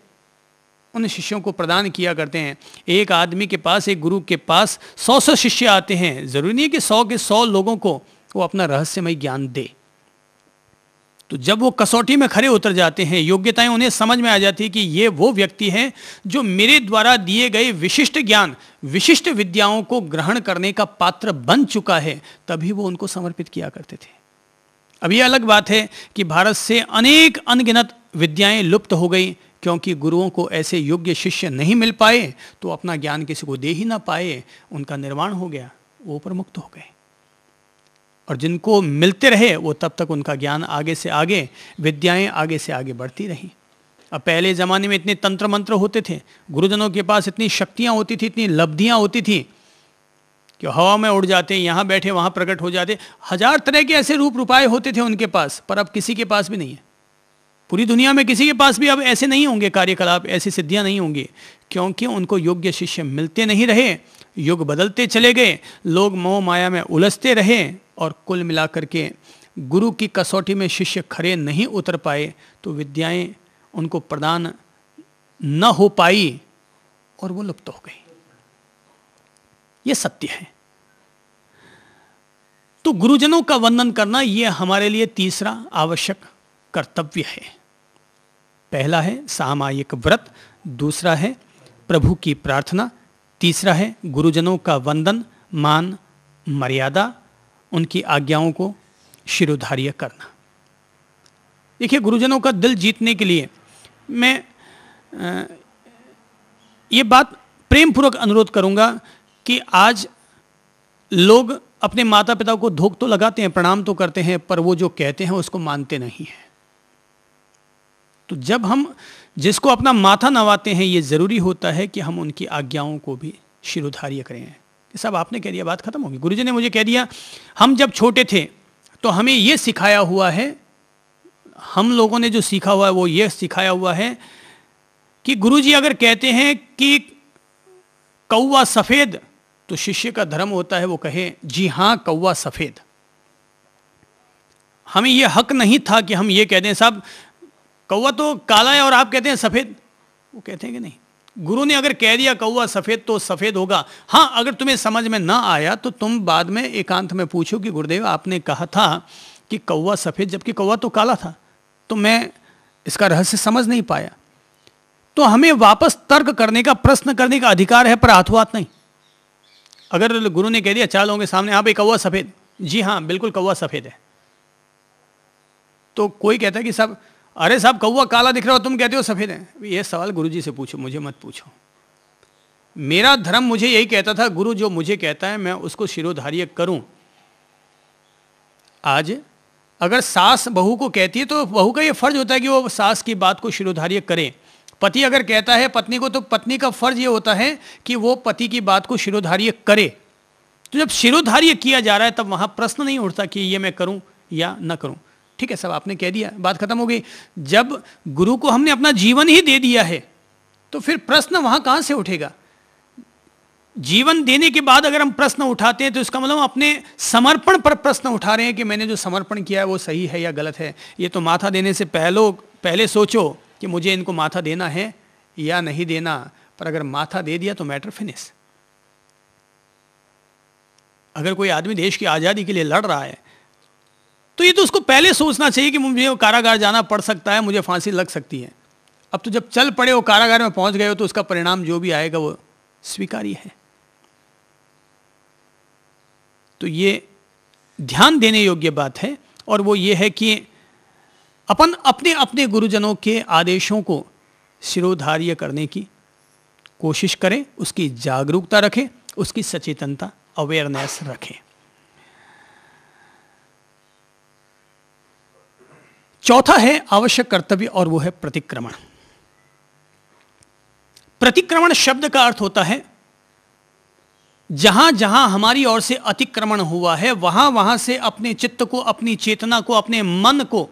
उन शिष्यों को प्रदान किया करते हैं। एक आदमी के पास, एक गुरु के पास 100 शिष्य आते हैं, जरूरी नहीं है कि 100 के 100 लोगों को वो अपना रहस्यमय ज्ञान दे। तो जब वो कसौटी में खरे उतर जाते हैं, योग्यताएं उन्हें समझ में आ जाती है कि ये वो व्यक्ति हैं जो मेरे द्वारा दिए गए विशिष्ट ज्ञान, विशिष्ट विद्याओं को ग्रहण करने का पात्र बन चुका है, तभी वो उनको समर्पित किया करते थे। अब ये अलग बात है कि भारत से अनेक अनगिनत विद्याएं लुप्त हो गई क्योंकि गुरुओं को ऐसे योग्य शिष्य नहीं मिल पाए, तो अपना ज्ञान किसी को दे ही ना पाए, उनका निर्वाण हो गया, वो प्रमुक्त हो गए। और जिनको मिलते रहे वो तब तक उनका ज्ञान आगे से आगे, विद्याएं आगे से आगे बढ़ती रहीं। अब पहले ज़माने में इतने तंत्र मंत्र होते थे, गुरुजनों के पास इतनी शक्तियां होती थी, इतनी लब्धियां होती थी कि हवा में उड़ जाते, यहाँ बैठे वहाँ प्रकट हो जाते, हजार तरह के ऐसे रूप रुपाए होते थे उनके पास, पर अब किसी के पास भी नहीं है। पूरी दुनिया में किसी के पास भी अब ऐसे नहीं होंगे कार्यकलाप, ऐसी सिद्धियां नहीं होंगी, क्योंकि उनको योग्य शिष्य मिलते नहीं रहे, युग बदलते चले गए, लोग मोह माया में उलझते रहे, और कुल मिलाकर के गुरु की कसौटी में शिष्य खरे नहीं उतर पाए, तो विद्याएं उनको प्रदान न हो पाई और वो लुप्त हो गई। ये सत्य है। तो गुरुजनों का वंदन करना ये हमारे लिए तीसरा आवश्यक कर्तव्य है। पहला है सामायिक व्रत, दूसरा है प्रभु की प्रार्थना, तीसरा है गुरुजनों का वंदन, मान मर्यादा, उनकी आज्ञाओं को शिरोधार्य करना। देखिए, गुरुजनों का दिल जीतने के लिए मैं ये बात प्रेम पूर्वक अनुरोध करूंगा कि आज लोग अपने माता पिता को धोख तो लगाते हैं, प्रणाम तो करते हैं, पर वो जो कहते हैं उसको मानते नहीं हैं। तो जब हम जिसको अपना माथा नवाते हैं, ये जरूरी होता है कि हम उनकी आज्ञाओं को भी शिरोधार्य करें कि साहब आपने कह दिया, बात खत्म होगी। गुरुजी ने मुझे कह दिया, हम जब छोटे थे तो हमें ये सिखाया हुआ है, हम लोगों ने जो सीखा हुआ है वो ये सिखाया हुआ है कि गुरुजी अगर कहते हैं कि कौवा सफेद, तो शिष्य का धर्म होता है वो कहे जी हाँ कौवा सफेद। हमें ये हक नहीं था कि हम ये कह दें साहब कौवा तो काला है और आप कहते हैं सफेद। वो कहते हैं कि नहीं, गुरु ने अगर कह दिया कौवा सफेद तो सफेद होगा। हाँ, अगर तुम्हें समझ में ना आया तो तुम बाद में एकांत में पूछो कि गुरुदेव आपने कहा था कि कौवा सफेद, जबकि कौवा तो काला था, तो मैं इसका रहस्य समझ नहीं पाया। तो हमें वापस तर्क करने का, प्रश्न करने का अधिकार है, पर हाथों-हाथ नहीं। अगर गुरु ने कह दिया 4 लोगों के सामने हाँ भाई कौवा सफेद, जी हाँ बिल्कुल कौवा सफेद है, तो कोई कहता है कि साहब अरे साहब कौवा काला दिख रहा हो, तुम कहते हो सफेद है। ये सवाल गुरुजी से पूछो, मुझे मत पूछो। मेरा धर्म मुझे यही कहता था, गुरु जो मुझे कहता है मैं उसको शिरोधार्य करूं। आज अगर सास बहू को कहती है तो बहू का ये फर्ज होता है कि वो सास की बात को शिरोधार्य करे। पति अगर कहता है पत्नी को, तो पत्नी का फर्ज ये होता है कि वो पति की बात को शिरोधार्य करे। तो जब शिरोधार्य किया जा रहा है तब वहां प्रश्न नहीं उठता कि ये मैं करूं या न करूं। ठीक है, सब आपने कह दिया, बात खत्म हो गई। जब गुरु को हमने अपना जीवन ही दे दिया है तो फिर प्रश्न वहां कहां से उठेगा। जीवन देने के बाद अगर हम प्रश्न उठाते हैं तो इसका मतलब अपने समर्पण पर प्रश्न उठा रहे हैं कि मैंने जो समर्पण किया है वो सही है या गलत है। ये तो माथा देने से पहले सोचो कि मुझे इनको माथा देना है या नहीं देना, पर अगर माथा दे दिया तो मैटर फिनिश। अगर कोई आदमी देश की आज़ादी के लिए लड़ रहा है तो ये तो उसको पहले सोचना चाहिए कि मुझे कारागार जाना पड़ सकता है, मुझे फांसी लग सकती है। अब तो जब चल पड़े वो कारागार में पहुंच गए हो तो उसका परिणाम जो भी आएगा वो स्वीकार्य है। तो ये ध्यान देने योग्य बात है, और वो ये है कि अपन अपने अपने गुरुजनों के आदेशों को शिरोधार्य करने की कोशिश करें, उसकी जागरूकता रखें, उसकी सचेतनता, अवेयरनेस रखें। चौथा है आवश्यक कर्तव्य, और वो है प्रतिक्रमण। प्रतिक्रमण शब्द का अर्थ होता है जहां जहां हमारी ओर से अतिक्रमण हुआ है वहां वहां से अपने चित्त को, अपनी चेतना को, अपने मन को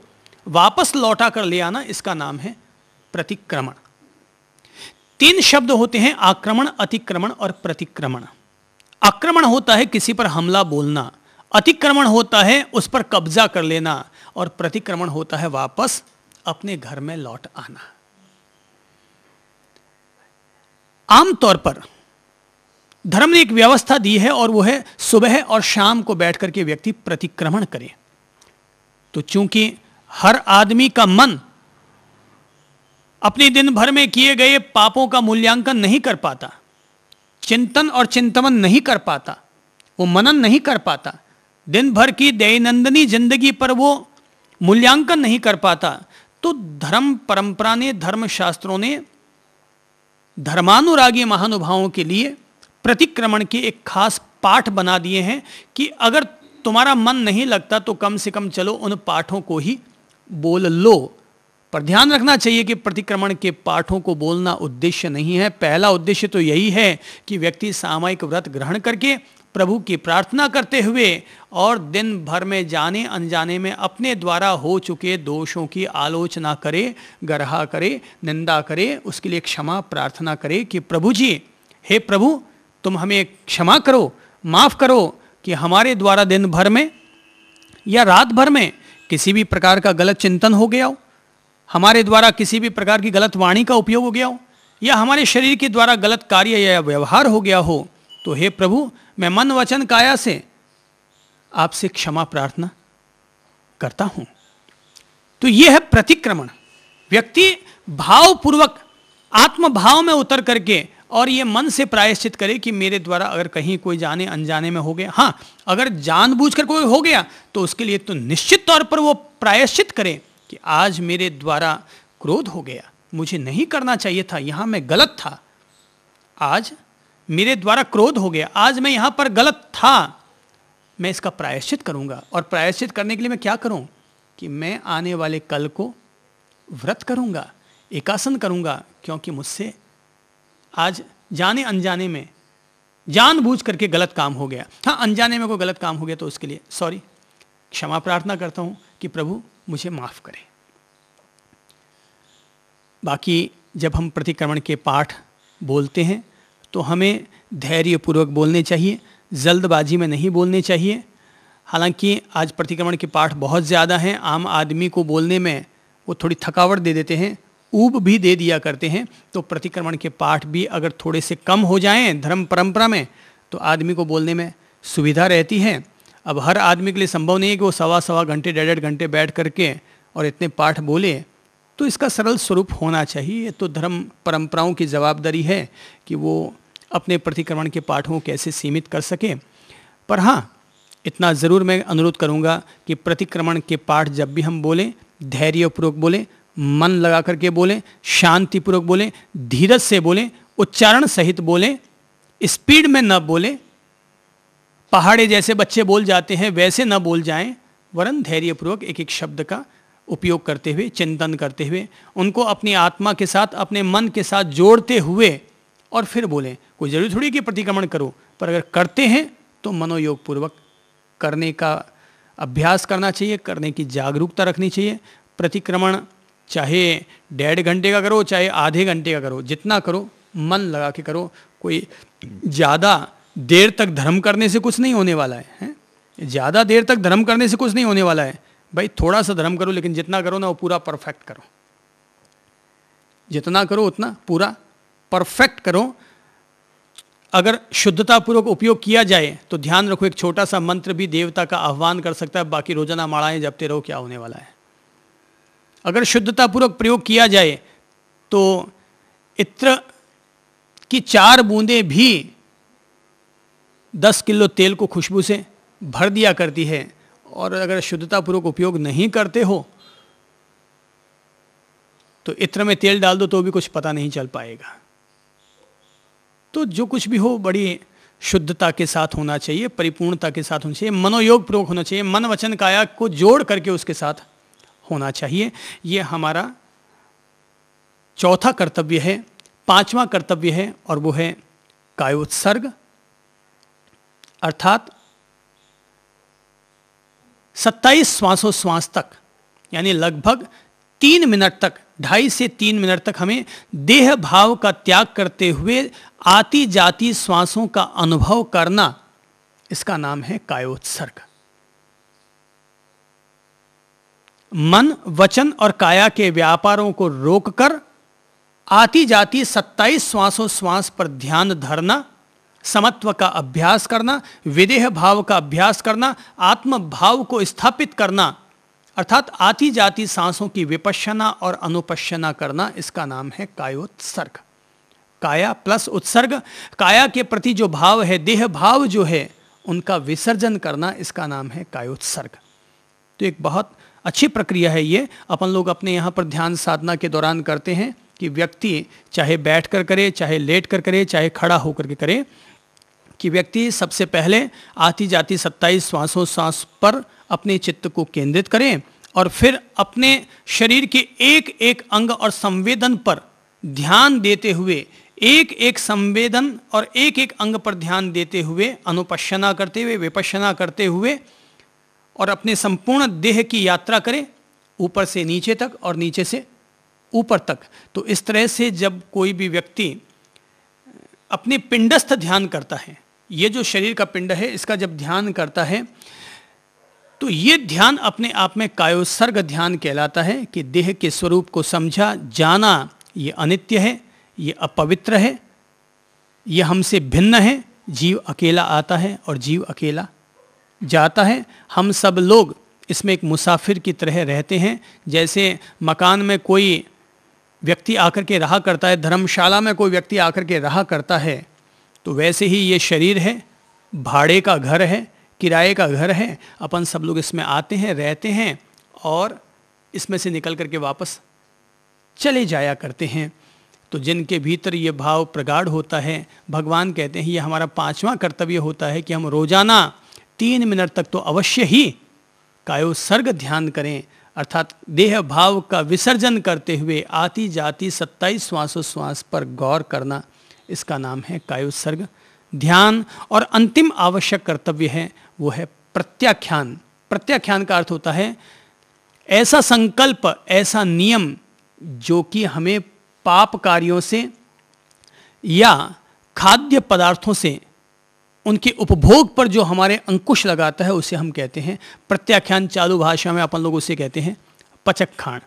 वापस लौटा कर ले आना, इसका नाम है प्रतिक्रमण। 3 शब्द होते हैं, आक्रमण, अतिक्रमण और प्रतिक्रमण। आक्रमण होता है किसी पर हमला बोलना, अतिक्रमण होता है उस पर कब्जा कर लेना, और प्रतिक्रमण होता है वापस अपने घर में लौट आना। आमतौर पर धर्म ने एक व्यवस्था दी है और वो है सुबह और शाम को बैठ करके व्यक्ति प्रतिक्रमण करे। तो चूंकि हर आदमी का मन अपने दिन भर में किए गए पापों का मूल्यांकन नहीं कर पाता, चिंतन और चिंतन नहीं कर पाता, वो मनन नहीं कर पाता, दिन भर की दैनंदिनी जिंदगी पर वो मूल्यांकन नहीं कर पाता। तो धर्म परंपरा ने, धर्म शास्त्रों ने धर्मानुरागी महानुभावों के लिए प्रतिक्रमण के एक खास पाठ बना दिए हैं कि अगर तुम्हारा मन नहीं लगता तो कम से कम चलो उन पाठों को ही बोल लो। पर ध्यान रखना चाहिए कि प्रतिक्रमण के पाठों को बोलना उद्देश्य नहीं है। पहला उद्देश्य तो यही है कि व्यक्ति सामूहिक व्रत ग्रहण करके प्रभु की प्रार्थना करते हुए और दिन भर में जाने अनजाने में अपने द्वारा हो चुके दोषों की आलोचना करे, गरहा करे, निंदा करे, उसके लिए क्षमा प्रार्थना करे कि प्रभु जी, हे प्रभु तुम हमें क्षमा करो, माफ करो कि हमारे द्वारा दिन भर में या रात भर में किसी भी प्रकार का गलत चिंतन हो गया हो, हमारे द्वारा किसी भी प्रकार की गलत वाणी का उपयोग हो गया हो, या हमारे शरीर के द्वारा गलत कार्य या व्यवहार हो गया हो, तो हे प्रभु मैं मन वचन काया से आपसे क्षमा प्रार्थना करता हूं। तो यह है प्रतिक्रमण। व्यक्ति भावपूर्वक आत्म भाव में उतर करके और ये मन से प्रायश्चित करे कि मेरे द्वारा अगर कहीं कोई जाने अनजाने में हो गया, हाँ अगर जानबूझकर कोई हो गया तो उसके लिए तो निश्चित तौर पर वो प्रायश्चित करे कि आज मेरे द्वारा क्रोध हो गया, मुझे नहीं करना चाहिए था, यहां मैं गलत था, आज मेरे द्वारा क्रोध हो गया, आज मैं यहां पर गलत था, मैं इसका प्रायश्चित करूंगा। और प्रायश्चित करने के लिए मैं क्या करूं कि मैं आने वाले कल को व्रत करूंगा, एकासन करूंगा, क्योंकि मुझसे आज जाने अनजाने में जानबूझ करके गलत काम हो गया। हाँ, अनजाने में कोई गलत काम हो गया तो उसके लिए सॉरी, क्षमा प्रार्थना करता हूं कि प्रभु मुझे माफ करें। बाकी जब हम प्रतिक्रमण के पाठ बोलते हैं तो हमें धैर्यपूर्वक बोलने चाहिए, जल्दबाजी में नहीं बोलने चाहिए। हालांकि आज प्रतिक्रमण के पाठ बहुत ज़्यादा हैं, आम आदमी को बोलने में वो थोड़ी थकावट दे देते हैं, ऊब भी दे दिया करते हैं। तो प्रतिक्रमण के पाठ भी अगर थोड़े से कम हो जाएं धर्म परंपरा में तो आदमी को बोलने में सुविधा रहती है। अब हर आदमी के लिए संभव नहीं है कि वो सवा घंटे, डेढ़ घंटे बैठ करके और इतने पाठ बोले, तो इसका सरल स्वरूप होना चाहिए। तो धर्म परंपराओं की जवाबदारी है कि वो अपने प्रतिक्रमण के पाठों को कैसे सीमित कर सके। पर हाँ, इतना ज़रूर मैं अनुरोध करूँगा कि प्रतिक्रमण के पाठ जब भी हम बोलें, धैर्यपूर्वक बोलें, मन लगा करके बोलें, शांतिपूर्वक बोलें, धीरज से बोलें, उच्चारण सहित बोलें, स्पीड में न बोलें, पहाड़े जैसे बच्चे बोल जाते हैं वैसे न बोल जाएं, वरन धैर्यपूर्वक एक एक शब्द का उपयोग करते हुए, चिंतन करते हुए, उनको अपनी आत्मा के साथ, अपने मन के साथ जोड़ते हुए और फिर बोलें। कोई जरूरी थोड़ी कि प्रतिक्रमण करो, पर अगर करते हैं तो मनोयोग पूर्वक करने का अभ्यास करना चाहिए, करने की जागरूकता रखनी चाहिए। प्रतिक्रमण चाहे 1.5 घंटे का करो, चाहे आधे घंटे का करो, जितना करो मन लगा के करो। कोई ज़्यादा देर तक धर्म करने से कुछ नहीं होने वाला है, ज़्यादा देर तक धर्म करने से कुछ नहीं होने वाला है। भाई थोड़ा सा धर्म करो, लेकिन जितना करो ना वो पूरा परफेक्ट करो, जितना करो उतना पूरा परफेक्ट करो। अगर शुद्धतापूर्वक उपयोग किया जाए तो ध्यान रखो, एक छोटा सा मंत्र भी देवता का आह्वान कर सकता है, बाकी रोजाना माड़ाएं जपते रहो, क्या होने वाला है। अगर शुद्धतापूर्वक प्रयोग किया जाए तो इत्र की 4 बूंदें भी 10 किलो तेल को खुशबू से भर दिया करती है। और अगर शुद्धतापूर्वक उपयोग नहीं करते हो तो इत्र में तेल डाल दो तो भी कुछ पता नहीं चल पाएगा। तो जो कुछ भी हो बड़ी शुद्धता के साथ होना चाहिए, परिपूर्णता के साथ होना चाहिए, मनोयोग पूर्वक होना चाहिए, मन वचन काया को जोड़ करके उसके साथ होना चाहिए। ये हमारा चौथा कर्तव्य है। 5वां कर्तव्य है और वो है कायोत्सर्ग, अर्थात 27 श्वासोश्वास तक, यानी लगभग 3 मिनट तक, 2.5 से 3 मिनट तक हमें देह भाव का त्याग करते हुए आती जाती श्वासों का अनुभव करना, इसका नाम है कायोत्सर्ग। मन, वचन और काया के व्यापारों को रोककर आती जाती 27 श्वासोश्वास पर ध्यान धरना, समत्व का अभ्यास करना, विदेह भाव का अभ्यास करना, आत्म भाव को स्थापित करना, अर्थात आती जाती सांसों की विपश्यना और अनुपश्यना करना, इसका नाम है कायोत्सर्ग। काया प्लस उत्सर्ग, काया के प्रति जो भाव है, देह भाव जो है, उनका विसर्जन करना, इसका नाम है कायोत्सर्ग। तो एक बहुत अच्छी प्रक्रिया है ये। अपन लोग अपने यहाँ पर ध्यान साधना के दौरान करते हैं कि व्यक्ति चाहे बैठ कर करे, चाहे लेट कर करे, चाहे खड़ा होकर के करे, कि व्यक्ति सबसे पहले आती जाती 27 श्वासोच्छ्वास पर अपने चित्त को केंद्रित करें और फिर अपने शरीर के एक एक अंग और संवेदन पर ध्यान देते हुए, एक एक संवेदन और एक एक अंग पर ध्यान देते हुए, अनुपश्यना करते हुए, विपश्यना करते हुए, और अपने संपूर्ण देह की यात्रा करें, ऊपर से नीचे तक और नीचे से ऊपर तक। तो इस तरह से जब कोई भी व्यक्ति अपने पिंडस्थ ध्यान करता है, ये जो शरीर का पिंड है, इसका जब ध्यान करता है, तो ये ध्यान अपने आप में कायोत्सर्ग ध्यान कहलाता है कि देह के स्वरूप को समझा, जाना ये अनित्य है, ये अपवित्र है, ये हमसे भिन्न है। जीव अकेला आता है और जीव अकेला जाता है। हम सब लोग इसमें एक मुसाफिर की तरह रहते हैं। जैसे मकान में कोई व्यक्ति आकर के रहा करता है, धर्मशाला में कोई व्यक्ति आकर के रहा करता है, तो वैसे ही ये शरीर है, भाड़े का घर है, किराए का घर है। अपन सब लोग इसमें आते हैं, रहते हैं और इसमें से निकल करके वापस चले जाया करते हैं। तो जिनके भीतर ये भाव प्रगाढ़ होता है, भगवान कहते हैं ये हमारा 5वां कर्तव्य होता है कि हम रोजाना 3 मिनट तक तो अवश्य ही कायोत्सर्ग ध्यान करें, अर्थात देह भाव का विसर्जन करते हुए आती जाती 27 श्वासोच्छ्वास पर गौर करना, इसका नाम है कायोत्सर्ग ध्यान। और अंतिम आवश्यक कर्तव्य है वो है प्रत्याख्यान। प्रत्याख्यान का अर्थ होता है ऐसा संकल्प, ऐसा नियम जो कि हमें पाप कार्यों से या खाद्य पदार्थों से उनके उपभोग पर जो हमारे अंकुश लगाता है, उसे हम कहते हैं प्रत्याख्यान। चालू भाषा में अपन लोग उसे कहते हैं पचक्खाण।